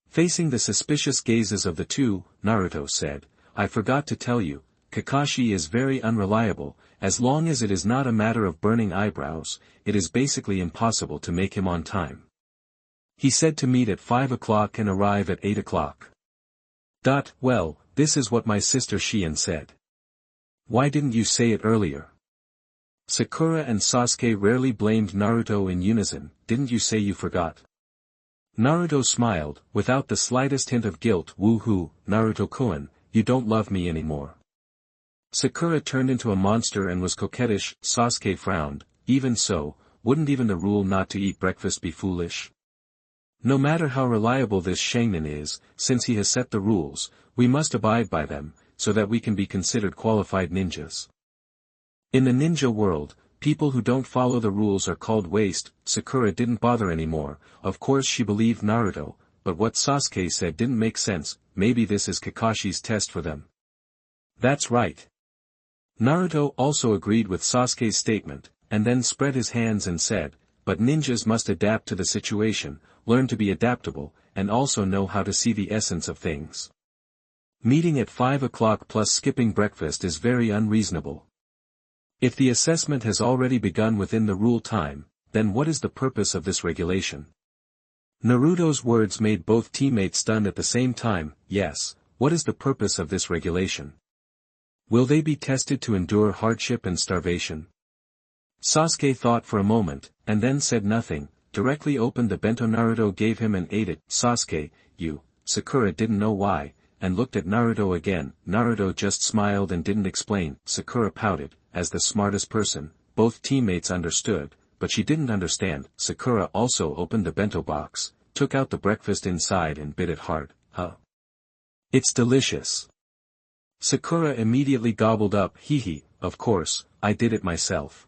Facing the suspicious gazes of the two, Naruto said, I forgot to tell you, Kakashi is very unreliable. As long as it is not a matter of burning eyebrows, it is basically impossible to make him on time. He said to meet at 5 o'clock and arrive at 8 o'clock. Well, this is what my sister Shien said. Why didn't you say it earlier? Sakura and Sasuke rarely blamed Naruto in unison. Didn't you say you forgot? Naruto smiled, without the slightest hint of guilt. Woohoo, Naruto-kun, you don't love me anymore. Sakura turned into a monster and was coquettish. Sasuke frowned. Even so, wouldn't even the rule not to eat breakfast be foolish? No matter how reliable this Shaman is, since he has set the rules, we must abide by them, so that we can be considered qualified ninjas. In the ninja world, people who don't follow the rules are called waste. Sakura didn't bother anymore. Of course she believed Naruto, but what Sasuke said didn't make sense. Maybe this is Kakashi's test for them. That's right. Naruto also agreed with Sasuke's statement, and then spread his hands and said, but ninjas must adapt to the situation, learn to be adaptable, and also know how to see the essence of things. Meeting at 5 o'clock plus skipping breakfast is very unreasonable. If the assessment has already begun within the rule time, then what is the purpose of this regulation? Naruto's words made both teammates stunned at the same time. Yes, what is the purpose of this regulation? Will they be tested to endure hardship and starvation? Sasuke thought for a moment, and then said nothing, directly opened the bento Naruto gave him and ate it. Sasuke, you, Sakura didn't know why, and looked at Naruto again. Naruto just smiled and didn't explain. Sakura pouted, as the smartest person. Both teammates understood, but she didn't understand. Sakura also opened the bento box, took out the breakfast inside and bit it hard. Huh? It's delicious. Sakura immediately gobbled up. Hee, of course, I did it myself.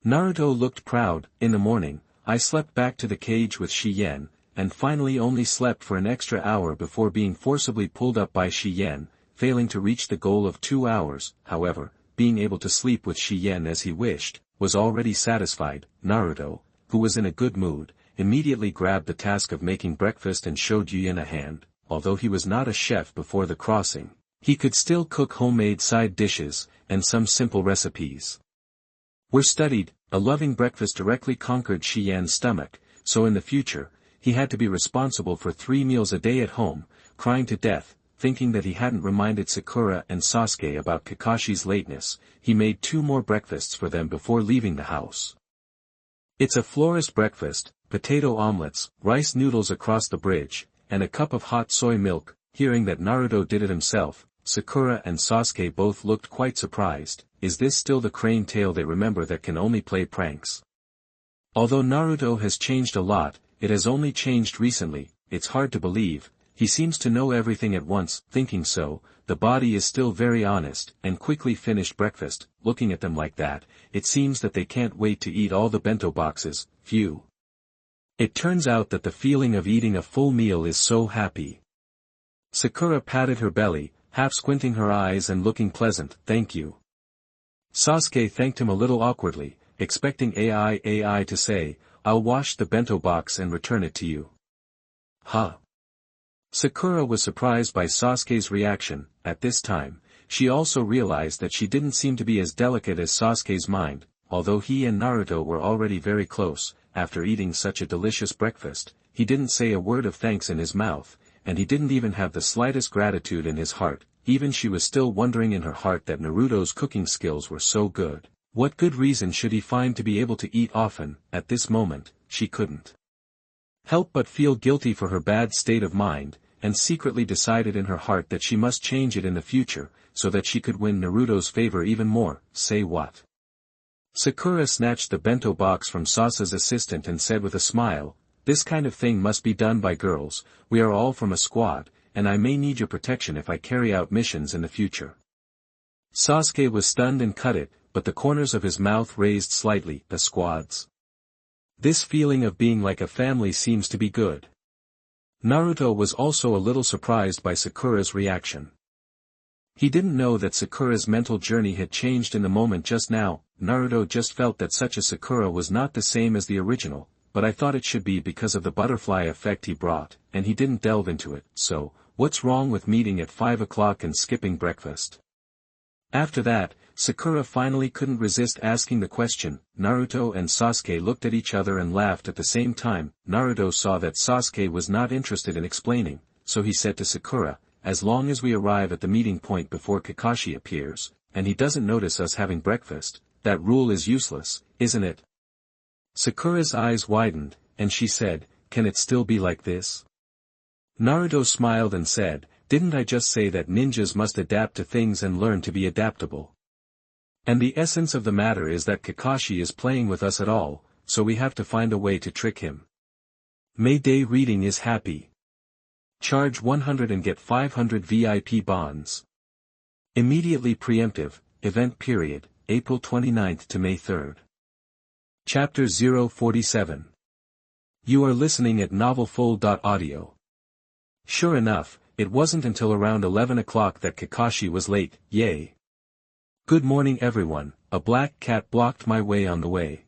Naruto looked proud. In the morning, I slept back to the cage with Shien, and finally only slept for an extra hour before being forcibly pulled up by Shien, failing to reach the goal of 2 hours. However, being able to sleep with Shien as he wished, was already satisfied. Naruto, who was in a good mood, immediately grabbed the task of making breakfast and showed Yuyen a hand. Although he was not a chef before the crossing, he could still cook homemade side dishes, and some simple recipes were studied. A loving breakfast directly conquered Shien's stomach, so in the future, he had to be responsible for 3 meals a day at home, crying to death, thinking that he hadn't reminded Sakura and Sasuke about Kakashi's lateness. He made 2 more breakfasts for them before leaving the house. It's a florist breakfast, potato omelets, rice noodles across the bridge, and a cup of hot soy milk. Hearing that Naruto did it himself, Sakura and Sasuke both looked quite surprised. Is this still the crane tail they remember that can only play pranks? Although Naruto has changed a lot, it has only changed recently. It's hard to believe. He seems to know everything at once. Thinking so, the body is still very honest, and quickly finished breakfast. Looking at them like that, it seems that they can't wait to eat all the bento boxes. Phew. It turns out that the feeling of eating a full meal is so happy. Sakura patted her belly, half squinting her eyes and looking pleasant. Thank you. Sasuke thanked him a little awkwardly, expecting AI to say, I'll wash the bento box and return it to you. Huh? Sakura was surprised by Sasuke's reaction. At this time, she also realized that she didn't seem to be as delicate as Sasuke's mind. Although he and Naruto were already very close, after eating such a delicious breakfast, he didn't say a word of thanks in his mouth, and he didn't even have the slightest gratitude in his heart. Even she was still wondering in her heart that Naruto's cooking skills were so good. What good reason should he find to be able to eat often? At this moment, she couldn't help but feel guilty for her bad state of mind, and secretly decided in her heart that she must change it in the future, so that she could win Naruto's favor even more. Say what? Sakura snatched the bento box from Sasuke's assistant and said with a smile, this kind of thing must be done by girls. We are all from a squad, and I may need your protection if I carry out missions in the future. Sasuke was stunned and cut it, but the corners of his mouth raised slightly. The squads. This feeling of being like a family seems to be good. Naruto was also a little surprised by Sakura's reaction. He didn't know that Sakura's mental journey had changed in the moment just now. Naruto just felt that such a Sakura was not the same as the original, but I thought it should be because of the butterfly effect he brought, and he didn't delve into it. So, what's wrong with meeting at 5 o'clock and skipping breakfast? After that, Sakura finally couldn't resist asking the question. Naruto and Sasuke looked at each other and laughed at the same time. Naruto saw that Sasuke was not interested in explaining, so he said to Sakura, as long as we arrive at the meeting point before Kakashi appears, and he doesn't notice us having breakfast, that rule is useless, isn't it? Sakura's eyes widened, and she said, can it still be like this? Naruto smiled and said, didn't I just say that ninjas must adapt to things and learn to be adaptable? And the essence of the matter is that Kakashi is playing with us at all, so we have to find a way to trick him. Mayday reading is happy. Charge 100 and get 500 VIP bonds. Immediately preemptive, event period, April 29th to May 3rd. Chapter 047. You are listening at novelfull.audio. Sure enough, it wasn't until around 11 o'clock that Kakashi was late. Yay! Good morning everyone, a black cat blocked my way on the way.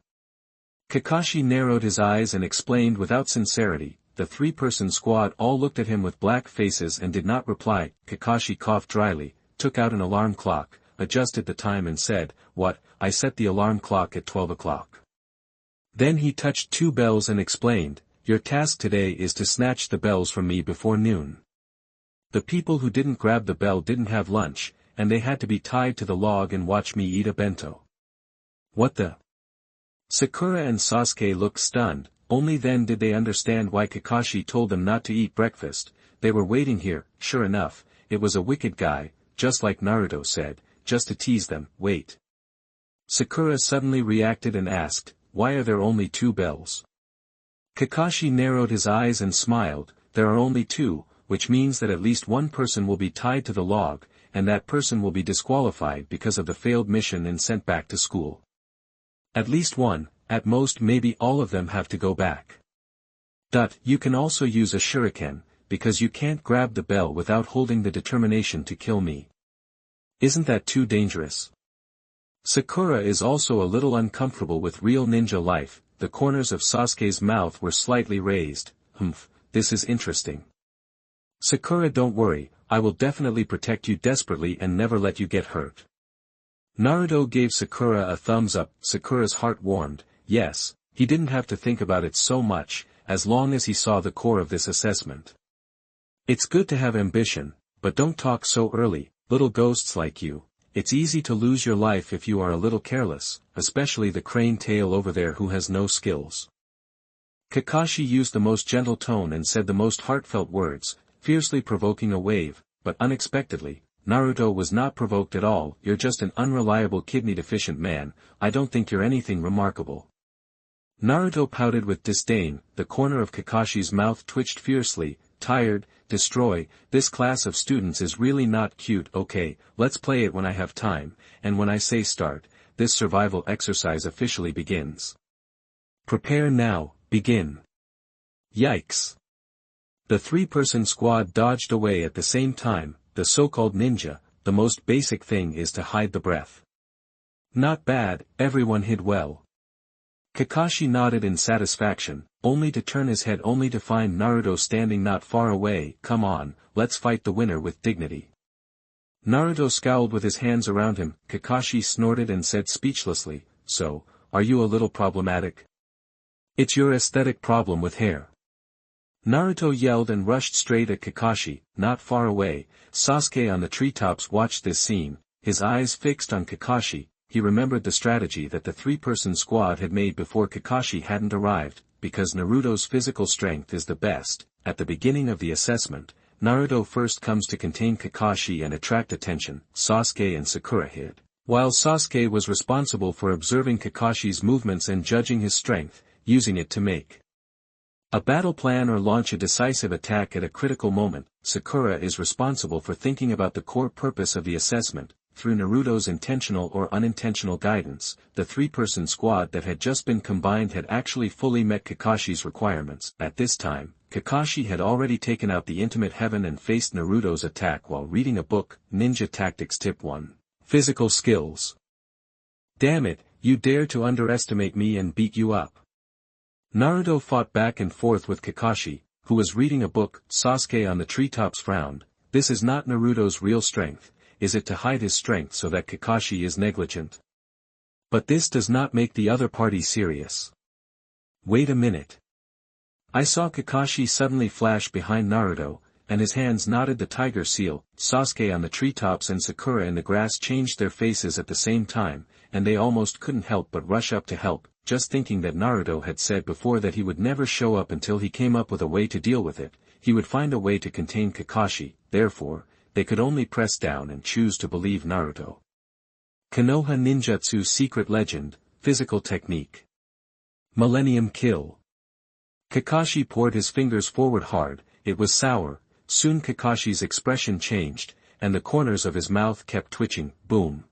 Kakashi narrowed his eyes and explained without sincerity. The three-person squad all looked at him with black faces and did not reply. Kakashi coughed dryly, took out an alarm clock, adjusted the time and said, "What, I set the alarm clock at 12 o'clock. Then he touched two bells and explained, "Your task today is to snatch the bells from me before noon." The people who didn't grab the bell didn't have lunch, and they had to be tied to the log and watch me eat a bento. What the? Sakura and Sasuke looked stunned. Only then did they understand why Kakashi told them not to eat breakfast. They were waiting here. Sure enough, it was a wicked guy, just like Naruto said, just to tease them. Wait. Sakura suddenly reacted and asked, "Why are there only two bells?" Kakashi narrowed his eyes and smiled. There are only two, which means that at least one person will be tied to the log, and that person will be disqualified because of the failed mission and sent back to school. At least one. At most maybe all of them have to go back. You can also use a shuriken, because you can't grab the bell without holding the determination to kill me. Isn't that too dangerous? Sakura is also a little uncomfortable with real ninja life. The corners of Sasuke's mouth were slightly raised. This is interesting. Sakura, don't worry, I will definitely protect you desperately and never let you get hurt. Naruto gave Sakura a thumbs up. Sakura's heart warmed. Yes, he didn't have to think about it so much, as long as he saw the core of this assessment. It's good to have ambition, but don't talk so early, little ghosts like you. It's easy to lose your life if you are a little careless, especially the crane tail over there who has no skills. Kakashi used the most gentle tone and said the most heartfelt words, fiercely provoking a wave, but unexpectedly, Naruto was not provoked at all. You're just an unreliable kidney-deficient man, I don't think you're anything remarkable. Naruto pouted with disdain. The corner of Kakashi's mouth twitched fiercely. Tired, destroy, this class of students is really not cute. Okay, let's play it when I have time, and when I say start, this survival exercise officially begins. Prepare now, begin. Yikes. The three-person squad dodged away at the same time. The so-called ninja, the most basic thing is to hide the breath. Not bad, everyone hid well. Kakashi nodded in satisfaction, only to turn his head only to find Naruto standing not far away. Come on, let's fight the winner with dignity. Naruto scowled with his hands around him. Kakashi snorted and said speechlessly, "So, are you a little problematic? It's your aesthetic problem with hair." Naruto yelled and rushed straight at Kakashi. Not far away, Sasuke on the treetops watched this scene, his eyes fixed on Kakashi. He remembered the strategy that the three-person squad had made before Kakashi hadn't arrived, because Naruto's physical strength is the best. At the beginning of the assessment, Naruto first comes to contain Kakashi and attract attention. Sasuke and Sakura hid, while Sasuke was responsible for observing Kakashi's movements and judging his strength, using it to make a battle plan or launch a decisive attack at a critical moment. Sakura is responsible for thinking about the core purpose of the assessment. Through Naruto's intentional or unintentional guidance, the three-person squad that had just been combined had actually fully met Kakashi's requirements. At this time, Kakashi had already taken out the intimate heaven and faced Naruto's attack while reading a book. Ninja Tactics Tip 1. Physical Skills. Damn it, you dare to underestimate me and beat you up. Naruto fought back and forth with Kakashi, who was reading a book. Sasuke on the treetops frowned. This is not Naruto's real strength. Is it to hide his strength so that Kakashi is negligent? But this does not make the other party serious. Wait a minute. I saw Kakashi suddenly flash behind Naruto, and his hands knotted the tiger seal. Sasuke on the treetops and Sakura in the grass changed their faces at the same time, and they almost couldn't help but rush up to help, just thinking that Naruto had said before that he would never show up until he came up with a way to deal with it. He would find a way to contain Kakashi, therefore, they could only press down and choose to believe Naruto. Konoha Ninjutsu Secret Legend, Physical Technique. Millennium Kill. Kakashi poured his fingers forward hard. It was sour. Soon Kakashi's expression changed, and the corners of his mouth kept twitching. Boom.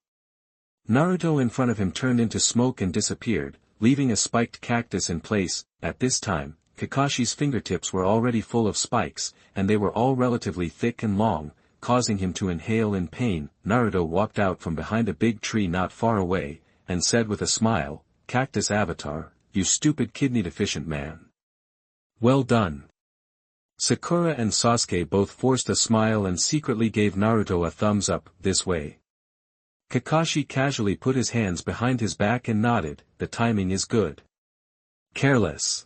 Naruto in front of him turned into smoke and disappeared, leaving a spiked cactus in place. At this time, Kakashi's fingertips were already full of spikes, and they were all relatively thick and long, causing him to inhale in pain. Naruto walked out from behind a big tree not far away, and said with a smile, "Cactus Avatar, you stupid kidney-deficient man. Well done." Sakura and Sasuke both forced a smile and secretly gave Naruto a thumbs up. This way. Kakashi casually put his hands behind his back and nodded, "The timing is good." Careless.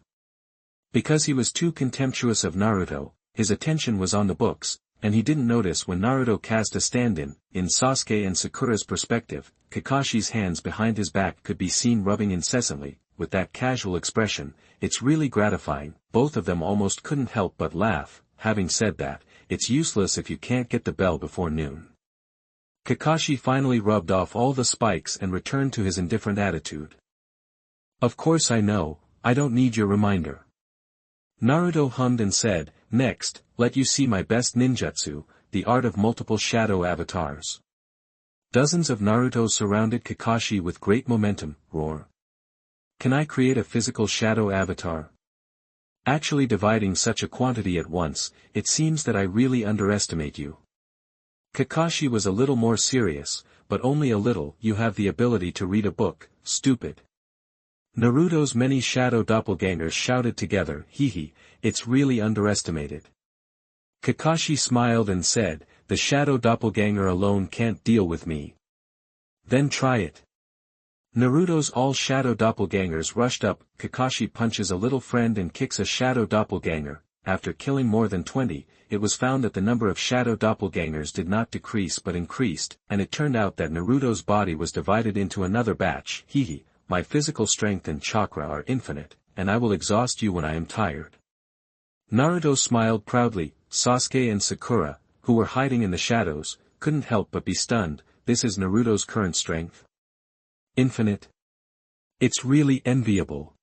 Because he was too contemptuous of Naruto, his attention was on the books, and he didn't notice when Naruto cast a stand-in. In Sasuke and Sakura's perspective, Kakashi's hands behind his back could be seen rubbing incessantly, with that casual expression. It's really gratifying. Both of them almost couldn't help but laugh. Having said that, it's useless if you can't get the bell before noon. Kakashi finally rubbed off all the spikes and returned to his indifferent attitude. "Of course I know, I don't need your reminder." Naruto hummed and said, "Next, let you see my best ninjutsu, the art of multiple shadow avatars." Dozens of Naruto surrounded Kakashi with great momentum. Roar. "Can I create a physical shadow avatar? Actually dividing such a quantity at once, it seems that I really underestimate you." Kakashi was a little more serious, but only a little. "You have the ability to read a book, stupid." Naruto's many shadow doppelgangers shouted together, "Hehe, it's really underestimated." Kakashi smiled and said, "The shadow doppelganger alone can't deal with me." "Then try it." Naruto's all shadow doppelgangers rushed up. Kakashi punches a little friend and kicks a shadow doppelganger. After killing more than 20, it was found that the number of shadow doppelgangers did not decrease but increased, and it turned out that Naruto's body was divided into another batch. "Hehe, my physical strength and chakra are infinite, and I will exhaust you when I am tired." Naruto smiled proudly. Sasuke and Sakura, who were hiding in the shadows, couldn't help but be stunned. This is Naruto's current strength? Infinite? It's really enviable.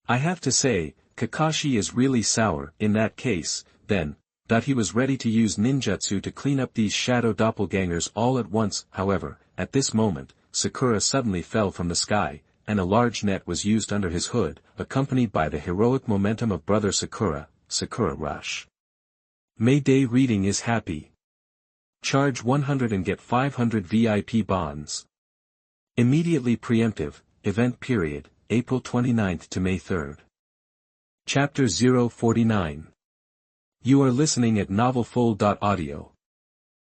I have to say, Kakashi is really sour. In that case, then, that he was ready to use ninjutsu to clean up these shadow doppelgangers all at once. However, at this moment, Sakura suddenly fell from the sky, and a large net was used under his hood, accompanied by the heroic momentum of Brother Sakura. Sakura Rush. May Day reading is happy. Charge 100 and get 500 VIP bonds. Immediately preemptive, event period, April 29th to May 3rd. Chapter 049. You are listening at novelfull.audio.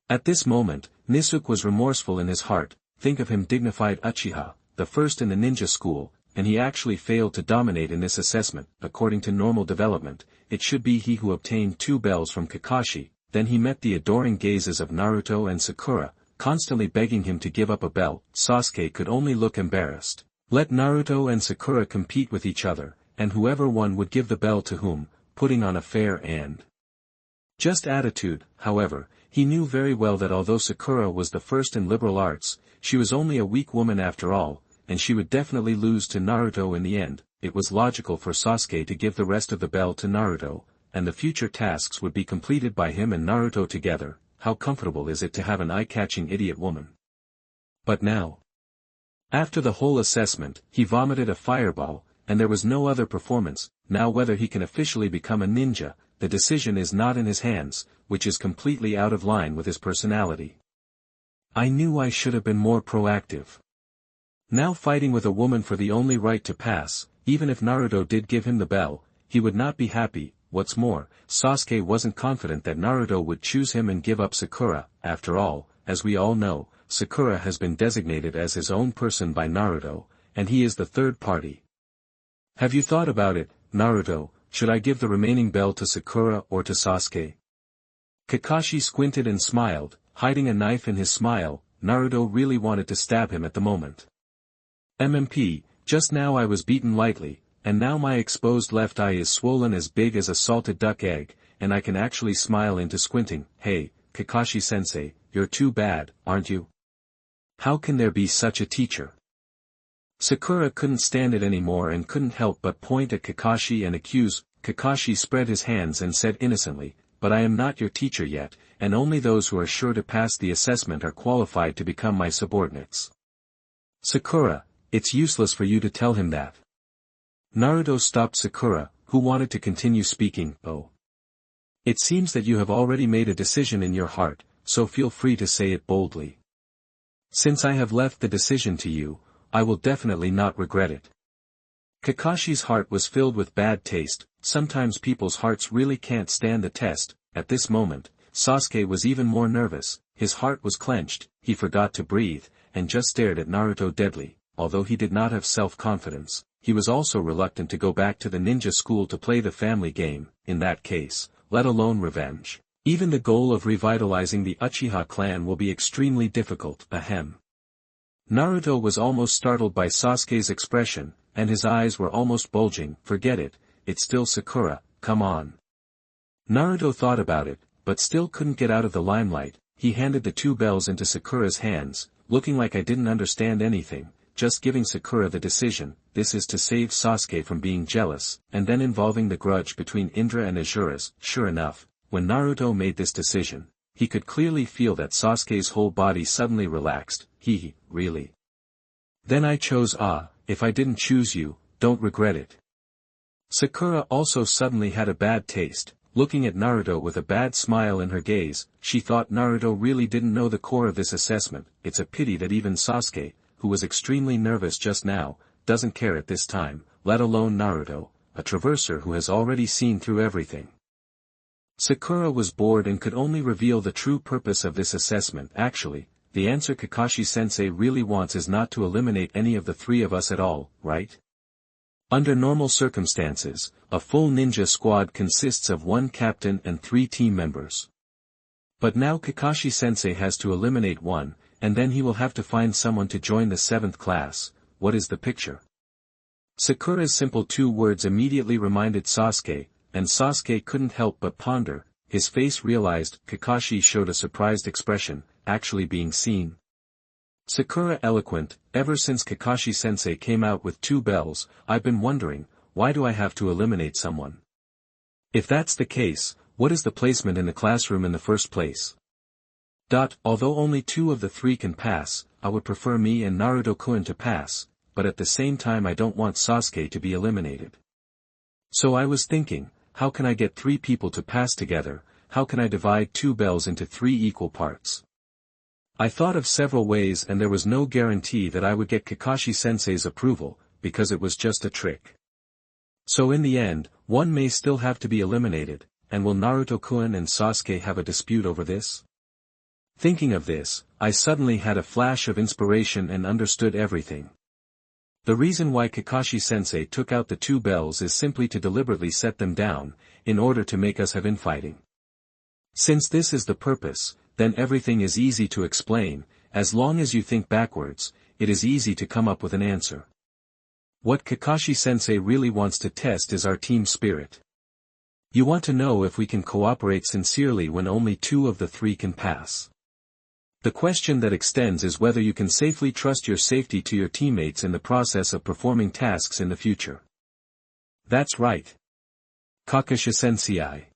At this moment, Nisuke was remorseful in his heart. Think of him, dignified Uchiha, the first in the ninja school, and he actually failed to dominate in this assessment. According to normal development, it should be he who obtained 2 bells from Kakashi. Then he met the adoring gazes of Naruto and Sakura, constantly begging him to give up a bell. Sasuke could only look embarrassed. Let Naruto and Sakura compete with each other, and whoever won would give the bell to whom, putting on a fair and just attitude. However, he knew very well that although Sakura was the first in liberal arts, she was only a weak woman after all, and she would definitely lose to Naruto in the end. It was logical for Sasuke to give the rest of the bell to Naruto, and the future tasks would be completed by him and Naruto together. How comfortable is it to have an eye-catching idiot woman? But now, after the whole assessment, he vomited a fireball, and there was no other performance. Now whether he can officially become a ninja, the decision is not in his hands, which is completely out of line with his personality. I knew I should have been more proactive. Now fighting with a woman for the only right to pass, even if Naruto did give him the bell, he would not be happy. What's more, Sasuke wasn't confident that Naruto would choose him and give up Sakura. After all, as we all know, Sakura has been designated as his own person by Naruto, and he is the third party. Have you thought about it, Naruto? Should I give the remaining bell to Sakura or to Sasuke? Kakashi squinted and smiled, hiding a knife in his smile. Naruto really wanted to stab him at the moment. MMP, just now I was beaten lightly, and now my exposed left eye is swollen as big as a salted duck egg, and I can actually smile into squinting. Hey, Kakashi-sensei, you're too bad, aren't you? How can there be such a teacher? Sakura couldn't stand it anymore and couldn't help but point at Kakashi and accuse. Kakashi spread his hands and said innocently, but I am not your teacher yet, and only those who are sure to pass the assessment are qualified to become my subordinates. Sakura, it's useless for you to tell him that. Naruto stopped Sakura, who wanted to continue speaking. Oh. It seems that you have already made a decision in your heart, so feel free to say it boldly. Since I have left the decision to you, I will definitely not regret it. Kakashi's heart was filled with bad taste. Sometimes people's hearts really can't stand the test. At this moment, Sasuke was even more nervous, his heart was clenched, he forgot to breathe, and just stared at Naruto deadly. Although he did not have self-confidence, he was also reluctant to go back to the ninja school to play the family game, in that case, let alone revenge. Even the goal of revitalizing the Uchiha clan will be extremely difficult. Ahem. Naruto was almost startled by Sasuke's expression, and his eyes were almost bulging. Forget it, it's still Sakura, come on. Naruto thought about it, but still couldn't get out of the limelight. He handed the 2 bells into Sakura's hands, looking like I didn't understand anything, just giving Sakura the decision. This is to save Sasuke from being jealous, and then involving the grudge between Indra and Asura's. Sure enough, when Naruto made this decision, he could clearly feel that Sasuke's whole body suddenly relaxed. Really? Then I chose if I didn't choose you, don't regret it. Sakura also suddenly had a bad taste, looking at Naruto with a bad smile in her gaze. She thought Naruto really didn't know the core of this assessment. It's a pity that even Sasuke, who was extremely nervous just now, doesn't care at this time, let alone Naruto, a traverser who has already seen through everything. Sakura was bored and could only reveal the true purpose of this assessment. Actually, the answer Kakashi-sensei really wants is not to eliminate any of the 3 of us at all, right? Under normal circumstances, a full ninja squad consists of 1 captain and 3 team members. But now Kakashi-sensei has to eliminate 1, and then he will have to find someone to join the 7th class. What is the picture? Sakura's simple 2 words immediately reminded Sasuke, and Sasuke couldn't help but ponder. His face realized. Kakashi showed a surprised expression, actually being seen. Sakura eloquent, ever since Kakashi-sensei came out with 2 bells, I've been wondering, why do I have to eliminate someone? If that's the case, what is the placement in the classroom in the first place? Although only 2 of the 3 can pass, I would prefer me and Naruto-kun to pass, but at the same time I don't want Sasuke to be eliminated. So I was thinking, how can I get 3 people to pass together? How can I divide 2 bells into 3 equal parts? I thought of several ways and there was no guarantee that I would get Kakashi-sensei's approval, because it was just a trick. So in the end, 1 may still have to be eliminated, and will Naruto-kun and Sasuke have a dispute over this? Thinking of this, I suddenly had a flash of inspiration and understood everything. The reason why Kakashi-sensei took out the 2 bells is simply to deliberately set them down, in order to make us have infighting. Since this is the purpose, then everything is easy to explain. As long as you think backwards, it is easy to come up with an answer. What Kakashi-sensei really wants to test is our team spirit. You want to know if we can cooperate sincerely when only 2 of the 3 can pass. The question that extends is whether you can safely trust your safety to your teammates in the process of performing tasks in the future. That's right. Kakashi-sensei.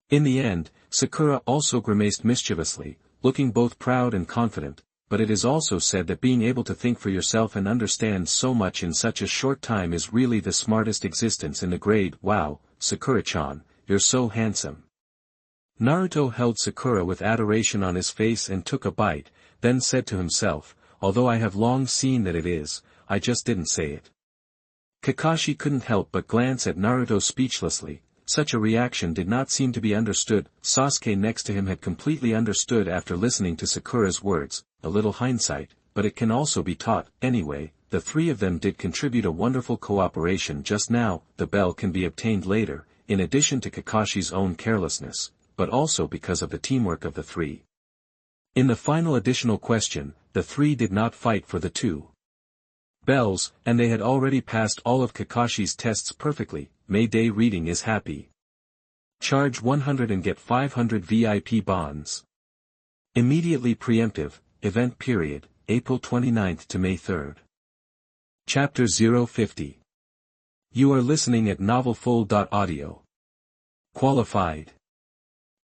In the end, Sakura also grimaced mischievously, looking both proud and confident, but it is also said that being able to think for yourself and understand so much in such a short time is really the smartest existence in the grade. Wow, Sakura-chan, you're so handsome. Naruto held Sakura with adoration on his face and took a bite, then said to himself, although I have long seen that it is, I just didn't say it. Kakashi couldn't help but glance at Naruto speechlessly. Such a reaction did not seem to be understood. Sasuke next to him had completely understood after listening to Sakura's words. A little hindsight, but it can also be taught. Anyway, the 3 of them did contribute a wonderful cooperation just now. The bell can be obtained later, in addition to Kakashi's own carelessness, but also because of the teamwork of the 3. In the final additional question, the 3 did not fight for the 2 bells, and they had already passed all of Kakashi's tests perfectly. May Day reading is happy. Charge 100 and get 500 VIP bonds. Immediately preemptive, event period, April 29th to May 3rd. Chapter 050. You are listening at novelfull.audio. Qualified.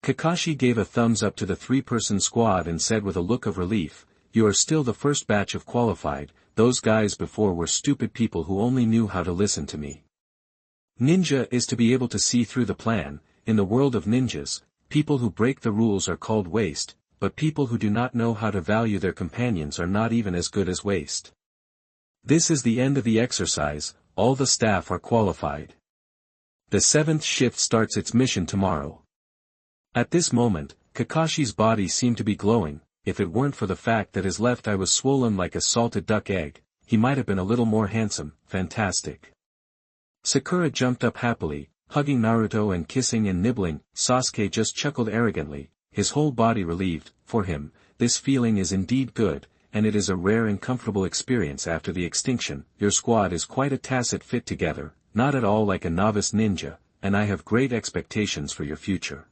Kakashi gave a thumbs up to the 3-person squad and said with a look of relief, you are still the first batch of qualified. Those guys before were stupid people who only knew how to listen to me. Ninja is to be able to see through the plan. In the world of ninjas, people who break the rules are called waste, but people who do not know how to value their companions are not even as good as waste. This is the end of the exercise, all the staff are qualified. The 7th shift starts its mission tomorrow. At this moment, Kakashi's body seemed to be glowing. If it weren't for the fact that his left eye was swollen like a salted duck egg, he might have been a little more handsome. Fantastic. Sakura jumped up happily, hugging Naruto and kissing and nibbling. Sasuke just chuckled arrogantly, his whole body relieved. For him, this feeling is indeed good, and it is a rare and comfortable experience after the extinction. Your squad is quite a tacit fit together, not at all like a novice ninja, and I have great expectations for your future.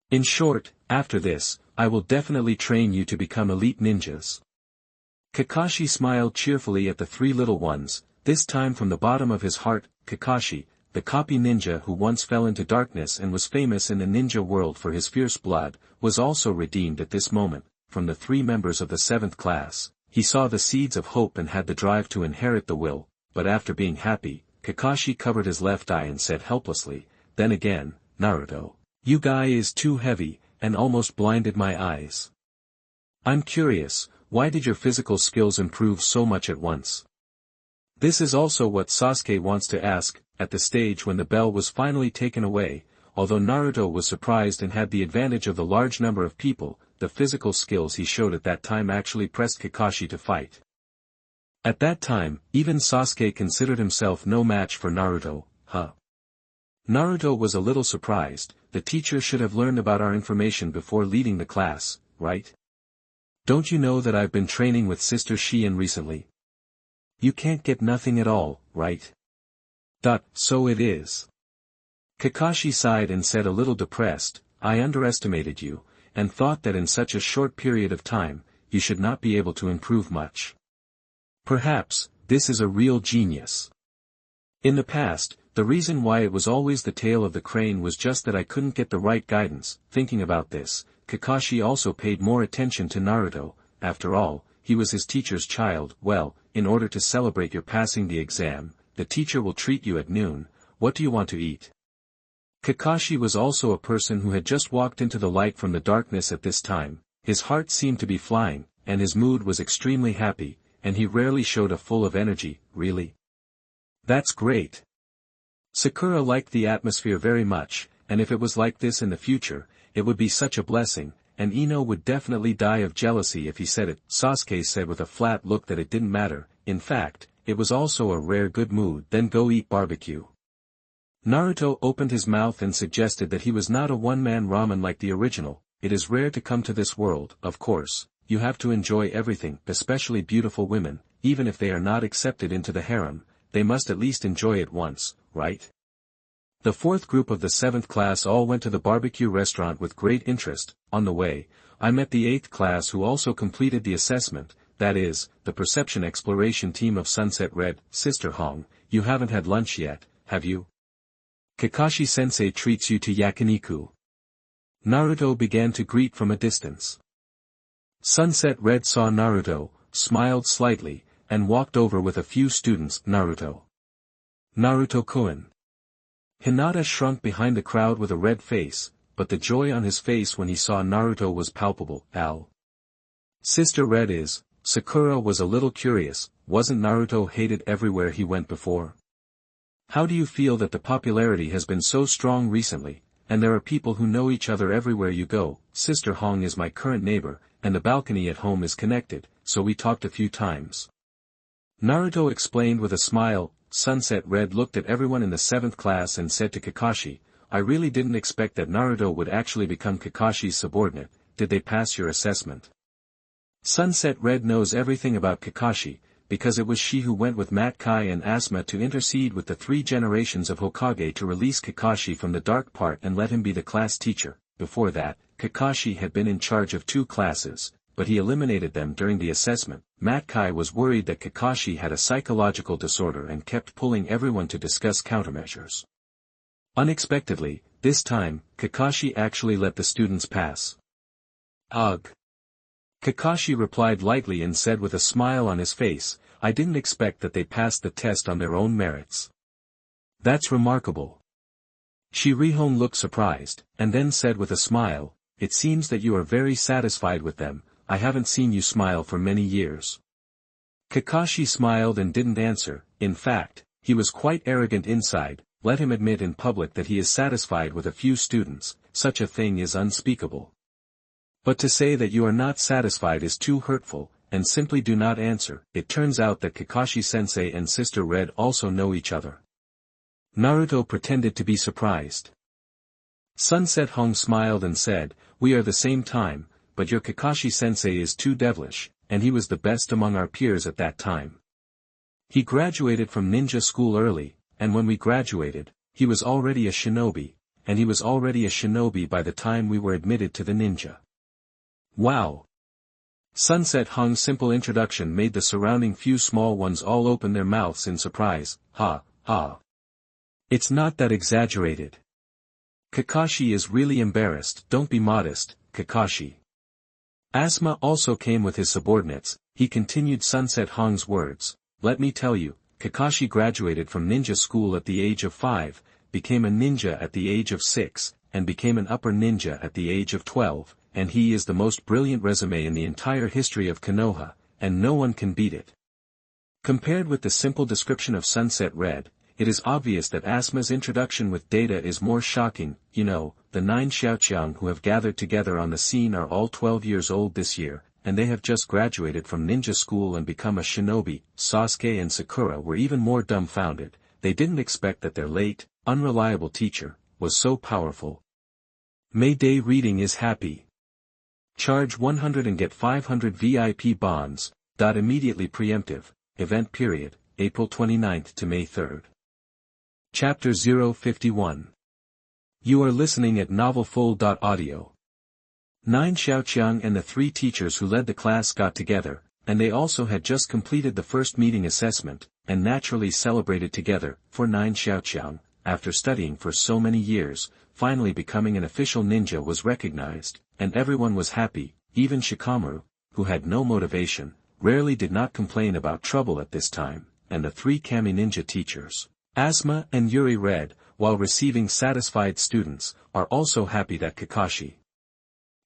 In short, after this, I will definitely train you to become elite ninjas. Kakashi smiled cheerfully at the 3 little ones, this time from the bottom of his heart. Kakashi, the copy ninja who once fell into darkness and was famous in the ninja world for his fierce blood, was also redeemed at this moment. From the 3 members of the 7th class, he saw the seeds of hope and had the drive to inherit the will, but after being happy, Kakashi covered his left eye and said helplessly, "Then again, Naruto, you guy is too heavy, and almost blinded my eyes. I'm curious, why did your physical skills improve so much at once?" This is also what Sasuke wants to ask. At the stage when the bell was finally taken away, although Naruto was surprised and had the advantage of the large number of people, the physical skills he showed at that time actually pressed Kakashi to fight. At that time, even Sasuke considered himself no match for Naruto. Naruto was a little surprised. The teacher should have learned about our information before leading the class, right? Don't you know that I've been training with Sister Shien recently? You can't get nothing at all, right? So it is. Kakashi sighed and said a little depressed, I underestimated you, and thought that in such a short period of time, you should not be able to improve much. Perhaps, this is a real genius. In the past, the reason why it was always the tail of the crane was just that I couldn't get the right guidance. Thinking about this, Kakashi also paid more attention to Naruto. After all, he was his teacher's child. Well, in order to celebrate your passing the exam, the teacher will treat you at noon. What do you want to eat? Kakashi was also a person who had just walked into the light from the darkness at this time. His heart seemed to be flying, and his mood was extremely happy, and he rarely showed a full of energy. Really? That's great. Sakura liked the atmosphere very much, and if it was like this in the future, it would be such a blessing, and Ino would definitely die of jealousy if he said it. Sasuke said with a flat look that it didn't matter. In fact, it was also a rare good mood. Then go eat barbecue. Naruto opened his mouth and suggested that he was not a one-man ramen like the original. It is rare to come to this world. Of course, you have to enjoy everything, especially beautiful women. Even if they are not accepted into the harem, they must at least enjoy it once, right? The 4th group of the 7th class all went to the barbecue restaurant with great interest. On the way, I met the 8th class who also completed the assessment, that is, the perception exploration team of Sunset Red. Sister Hong, you haven't had lunch yet, have you? Kakashi-sensei treats you to yakiniku. Naruto began to greet from a distance. Sunset Red saw Naruto, smiled slightly, and walked over with a few students. Naruto. Naruto-kun. Hinata shrunk behind the crowd with a red face, but the joy on his face when he saw Naruto was palpable. Sister Red is. Sakura was a little curious. Wasn't Naruto hated everywhere he went before? How do you feel that the popularity has been so strong recently, and there are people who know each other everywhere you go? Sister Hong is my current neighbor, and the balcony at home is connected, so we talked a few times. Naruto explained with a smile. Sunset Red looked at everyone in the 7th class and said to Kakashi, I really didn't expect that Naruto would actually become Kakashi's subordinate. Did they pass your assessment? Sunset Red knows everything about Kakashi, because it was she who went with Mat Kai and Asuma to intercede with the 3 generations of Hokage to release Kakashi from the dark part and let him be the class teacher. Before that, Kakashi had been in charge of 2 classes, but he eliminated them during the assessment. Mat Kai was worried that Kakashi had a psychological disorder and kept pulling everyone to discuss countermeasures. Unexpectedly, this time, Kakashi actually let the students pass. Ugh. Kakashi replied lightly and said with a smile on his face, I didn't expect that they passed the test on their own merits. That's remarkable. Shirihon looked surprised, and then said with a smile, it seems that you are very satisfied with them. I haven't seen you smile for many years. Kakashi smiled and didn't answer. In fact, he was quite arrogant inside. Let him admit in public that he is satisfied with a few students, such a thing is unspeakable. But to say that you are not satisfied is too hurtful, and simply do not answer. It turns out that Kakashi-sensei and Sister Red also know each other. Naruto pretended to be surprised. Sunset Hong smiled and said, we are the same time, but your Kakashi-sensei is too devilish, and he was the best among our peers at that time. He graduated from ninja school early, and when we graduated, he was already a shinobi, and he was already a shinobi by the time we were admitted to the ninja. Wow! Sunset Hong's simple introduction made the surrounding few small ones all open their mouths in surprise. Ha, ha. It's not that exaggerated. Kakashi is really embarrassed. Don't be modest, Kakashi. Asuma also came with his subordinates. He continued Sunset Hong's words. Let me tell you, Kakashi graduated from ninja school at the age of 5, became a ninja at the age of 6, and became an upper ninja at the age of 12, and he is the most brilliant resume in the entire history of Konoha, and no one can beat it. Compared with the simple description of Sunset Red, it is obvious that Asuma's introduction with data is more shocking. You know, the 9 Xiaoqiang who have gathered together on the scene are all 12 years old this year, and they have just graduated from ninja school and become a shinobi. Sasuke and Sakura were even more dumbfounded. They didn't expect that their late, unreliable teacher was so powerful. Mayday reading is happy. Charge 100 and get 500 VIP bonds. Immediately preemptive. Event period, April 29th to May 3rd. Chapter 051. You are listening at novelfull.audio. 9 Xiaoqiang and the 3 teachers who led the class got together, and they also had just completed the first meeting assessment, and naturally celebrated together. For 9 Xiaoqiang, after studying for so many years, finally becoming an official ninja was recognized, and everyone was happy. Even Shikamaru, who had no motivation, rarely did not complain about trouble at this time, and the 3 kami ninja teachers, Asuma and Yuri Red, while receiving satisfied students, are also happy that Kakashi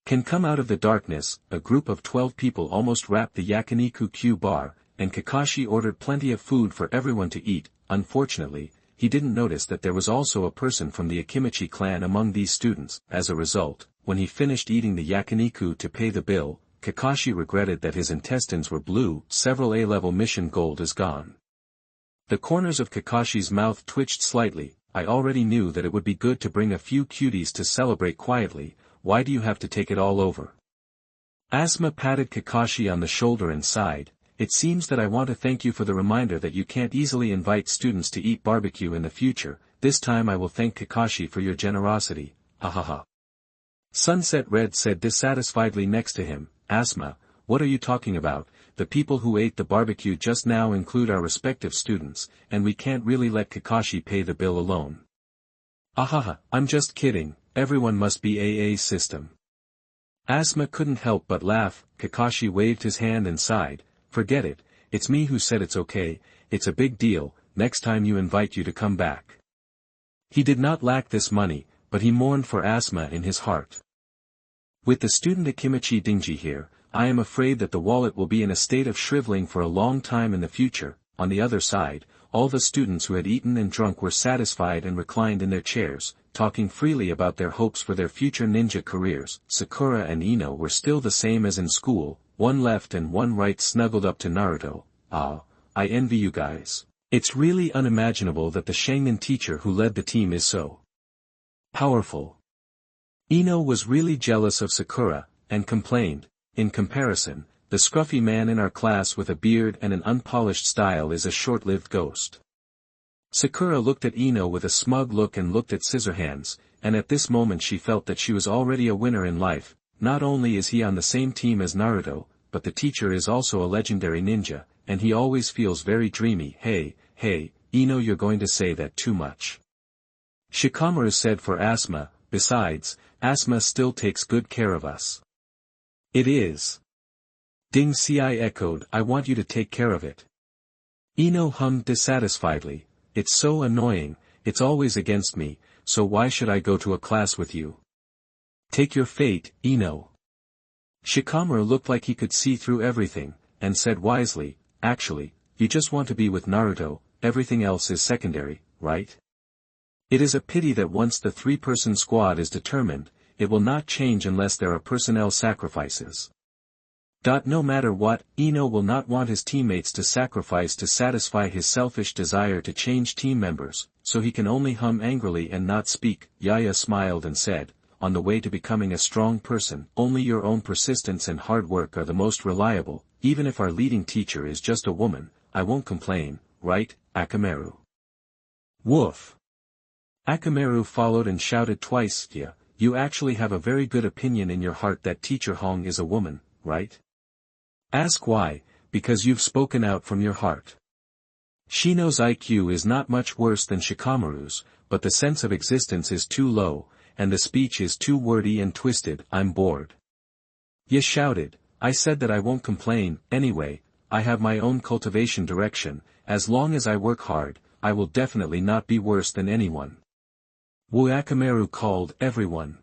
can come out of the darkness. A group of 12 people almost wrapped the Yakiniku Q bar, and Kakashi ordered plenty of food for everyone to eat. Unfortunately, he didn't notice that there was also a person from the Akimichi clan among these students. As a result, when he finished eating the Yakiniku to pay the bill, Kakashi regretted that his intestines were blue. Several A-level mission gold is gone. The corners of Kakashi's mouth twitched slightly. I already knew that it would be good to bring a few cuties to celebrate quietly. Why do you have to take it all over? Asuma patted Kakashi on the shoulder and sighed. It seems that I want to thank you for the reminder that you can't easily invite students to eat barbecue in the future. This time I will thank Kakashi for your generosity. Ha ha ha. Sunset Red said dissatisfiedly next to him. Asuma, what are you talking about? The people who ate the barbecue just now include our respective students, and we can't really let Kakashi pay the bill alone. Ahaha, I'm just kidding, everyone must be AA system. Asuma couldn't help but laugh. Kakashi waved his hand and sighed. Forget it, it's me who said it's okay. It's a big deal. Next time you invite you to come back. He did not lack this money, but he mourned for Asuma in his heart. With the student Akimichi Dingji here, I am afraid that the wallet will be in a state of shriveling for a long time in the future. On the other side, all the students who had eaten and drunk were satisfied and reclined in their chairs, talking freely about their hopes for their future ninja careers. Sakura and Ino were still the same as in school, one left and one right snuggled up to Naruto. Ah, I envy you guys. It's really unimaginable that the Sharingan teacher who led the team is so powerful. Ino was really jealous of Sakura, and complained, in comparison, the scruffy man in our class with a beard and an unpolished style is a short-lived ghost. Sakura looked at Ino with a smug look and looked at Scissorhands, and at this moment she felt that she was already a winner in life. Not only is he on the same team as Naruto, but the teacher is also a legendary ninja, and he always feels very dreamy. Hey, Ino, you're going to say that too much. Shikamaru said for Asuma. Besides, Asuma still takes good care of us. It is. Ding Ci echoed. I want you to take care of it. Ino hummed dissatisfiedly. It's so annoying, it's always against me, so why should I go to a class with you? Take your fate, Ino. Shikamaru looked like he could see through everything, and said wisely, actually, you just want to be with Naruto, everything else is secondary, right? It is a pity that once the three-person squad is determined, it will not change unless there are personnel sacrifices. No matter what, Ino will not want his teammates to sacrifice to satisfy his selfish desire to change team members, so he can only hum angrily and not speak. Yaya smiled and said, on the way to becoming a strong person, only your own persistence and hard work are the most reliable, even if our leading teacher is just a woman, I won't complain, right, Akamaru? Woof. Akamaru followed and shouted twice, yeah, you actually have a very good opinion in your heart that teacher Hong is a woman, right? Ask why, because you've spoken out from your heart. Shino's IQ is not much worse than Shikamaru's, but the sense of existence is too low, and the speech is too wordy and twisted. I'm bored. Ye shouted, I said that I won't complain, anyway, I have my own cultivation direction, as long as I work hard, I will definitely not be worse than anyone. Wu Akamaru called everyone.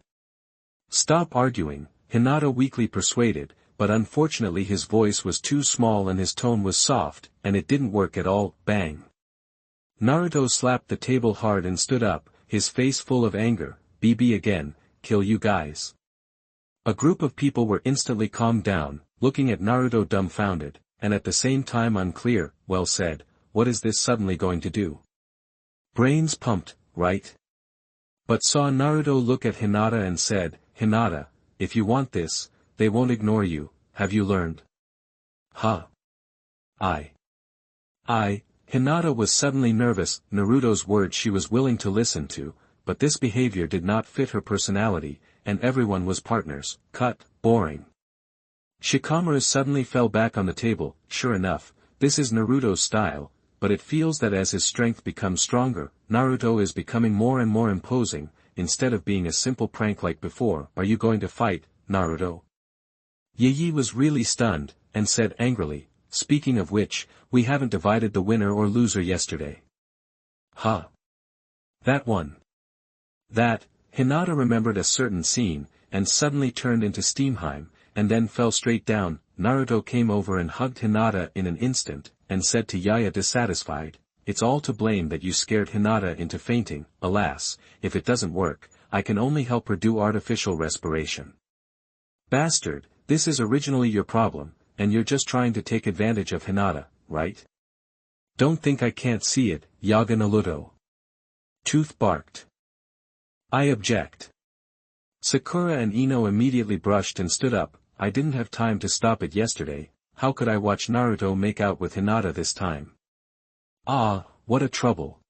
Stop arguing, Hinata weakly persuaded, but unfortunately his voice was too small and his tone was soft, and it didn't work at all. Bang. Naruto slapped the table hard and stood up, his face full of anger. BB again, kill you guys. A group of people were instantly calmed down, looking at Naruto dumbfounded, and at the same time unclear. Well said, what is this suddenly going to do? Brains pumped, right? But saw Naruto look at Hinata and said, Hinata, if you want this, they won't ignore you, have you learned? Huh? Hinata was suddenly nervous. Naruto's words she was willing to listen to, but this behavior did not fit her personality, and everyone was partners. Cut, boring. Shikamaru suddenly fell back on the table. Sure enough, this is Naruto's style, but it feels that as his strength becomes stronger, Naruto is becoming more and more imposing, instead of being a simple prank like before. Are you going to fight, Naruto? Yi was really stunned, and said angrily, speaking of which, we haven't divided the winner or loser yesterday. Huh? That one. That, Hinata remembered a certain scene, and suddenly turned into Steamheim, and then fell straight down. Naruto came over and hugged Hinata in an instant, and said to Yaya dissatisfied, it's all to blame that you scared Hinata into fainting. Alas, if it doesn't work, I can only help her do artificial respiration. Bastard, this is originally your problem, and you're just trying to take advantage of Hinata, right? Don't think I can't see it, Yaga Naruto. Tooth barked. I object. Sakura and Ino immediately brushed and stood up. I didn't have time to stop it yesterday, how could I watch Naruto make out with Hinata this time? Ah, what a trouble.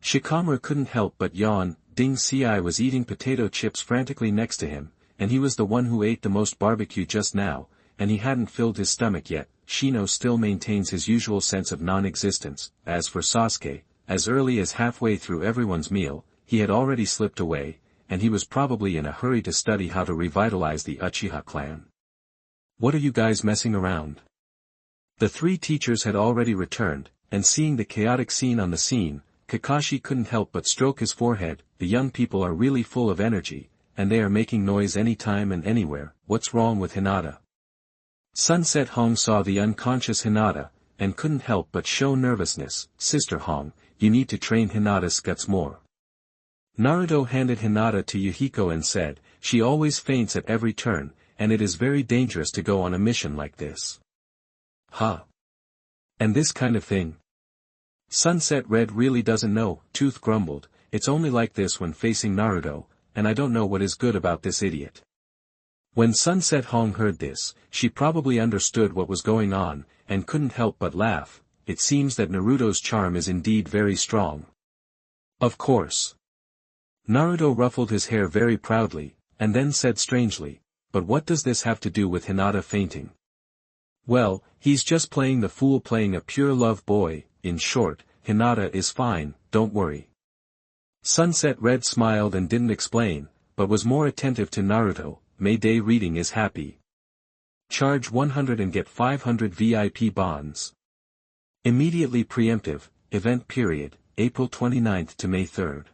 Shikamaru couldn't help but yawn. Ding Ci was eating potato chips frantically next to him, and he was the one who ate the most barbecue just now, and he hadn't filled his stomach yet. Shino still maintains his usual sense of non-existence. As for Sasuke, as early as halfway through everyone's meal, he had already slipped away, and he was probably in a hurry to study how to revitalize the Uchiha clan. What are you guys messing around? The three teachers had already returned, and seeing the chaotic scene on the scene, Kakashi couldn't help but stroke his forehead. The young people are really full of energy, and they are making noise anytime and anywhere. What's wrong with Hinata? Sunset Hong saw the unconscious Hinata, and couldn't help but show nervousness. Sister Hong, you need to train Hinata's guts more. Naruto handed Hinata to Yuhiko and said, she always faints at every turn, and it is very dangerous to go on a mission like this. Huh? And this kind of thing? Sunset Red really doesn't know. Tooth grumbled, it's only like this when facing Naruto, and I don't know what is good about this idiot. When Sunset Hong heard this, she probably understood what was going on, and couldn't help but laugh. It seems that Naruto's charm is indeed very strong. Of course. Naruto ruffled his hair very proudly, and then said strangely, but what does this have to do with Hinata fainting? Well, he's just playing the fool, playing a pure love boy. In short, Hinata is fine, don't worry. Sunset Red smiled and didn't explain, but was more attentive to Naruto. Mayday reading is happy. Charge 100 and get 500 VIP bonds. Immediately preemptive, event period, April 29 to May 3.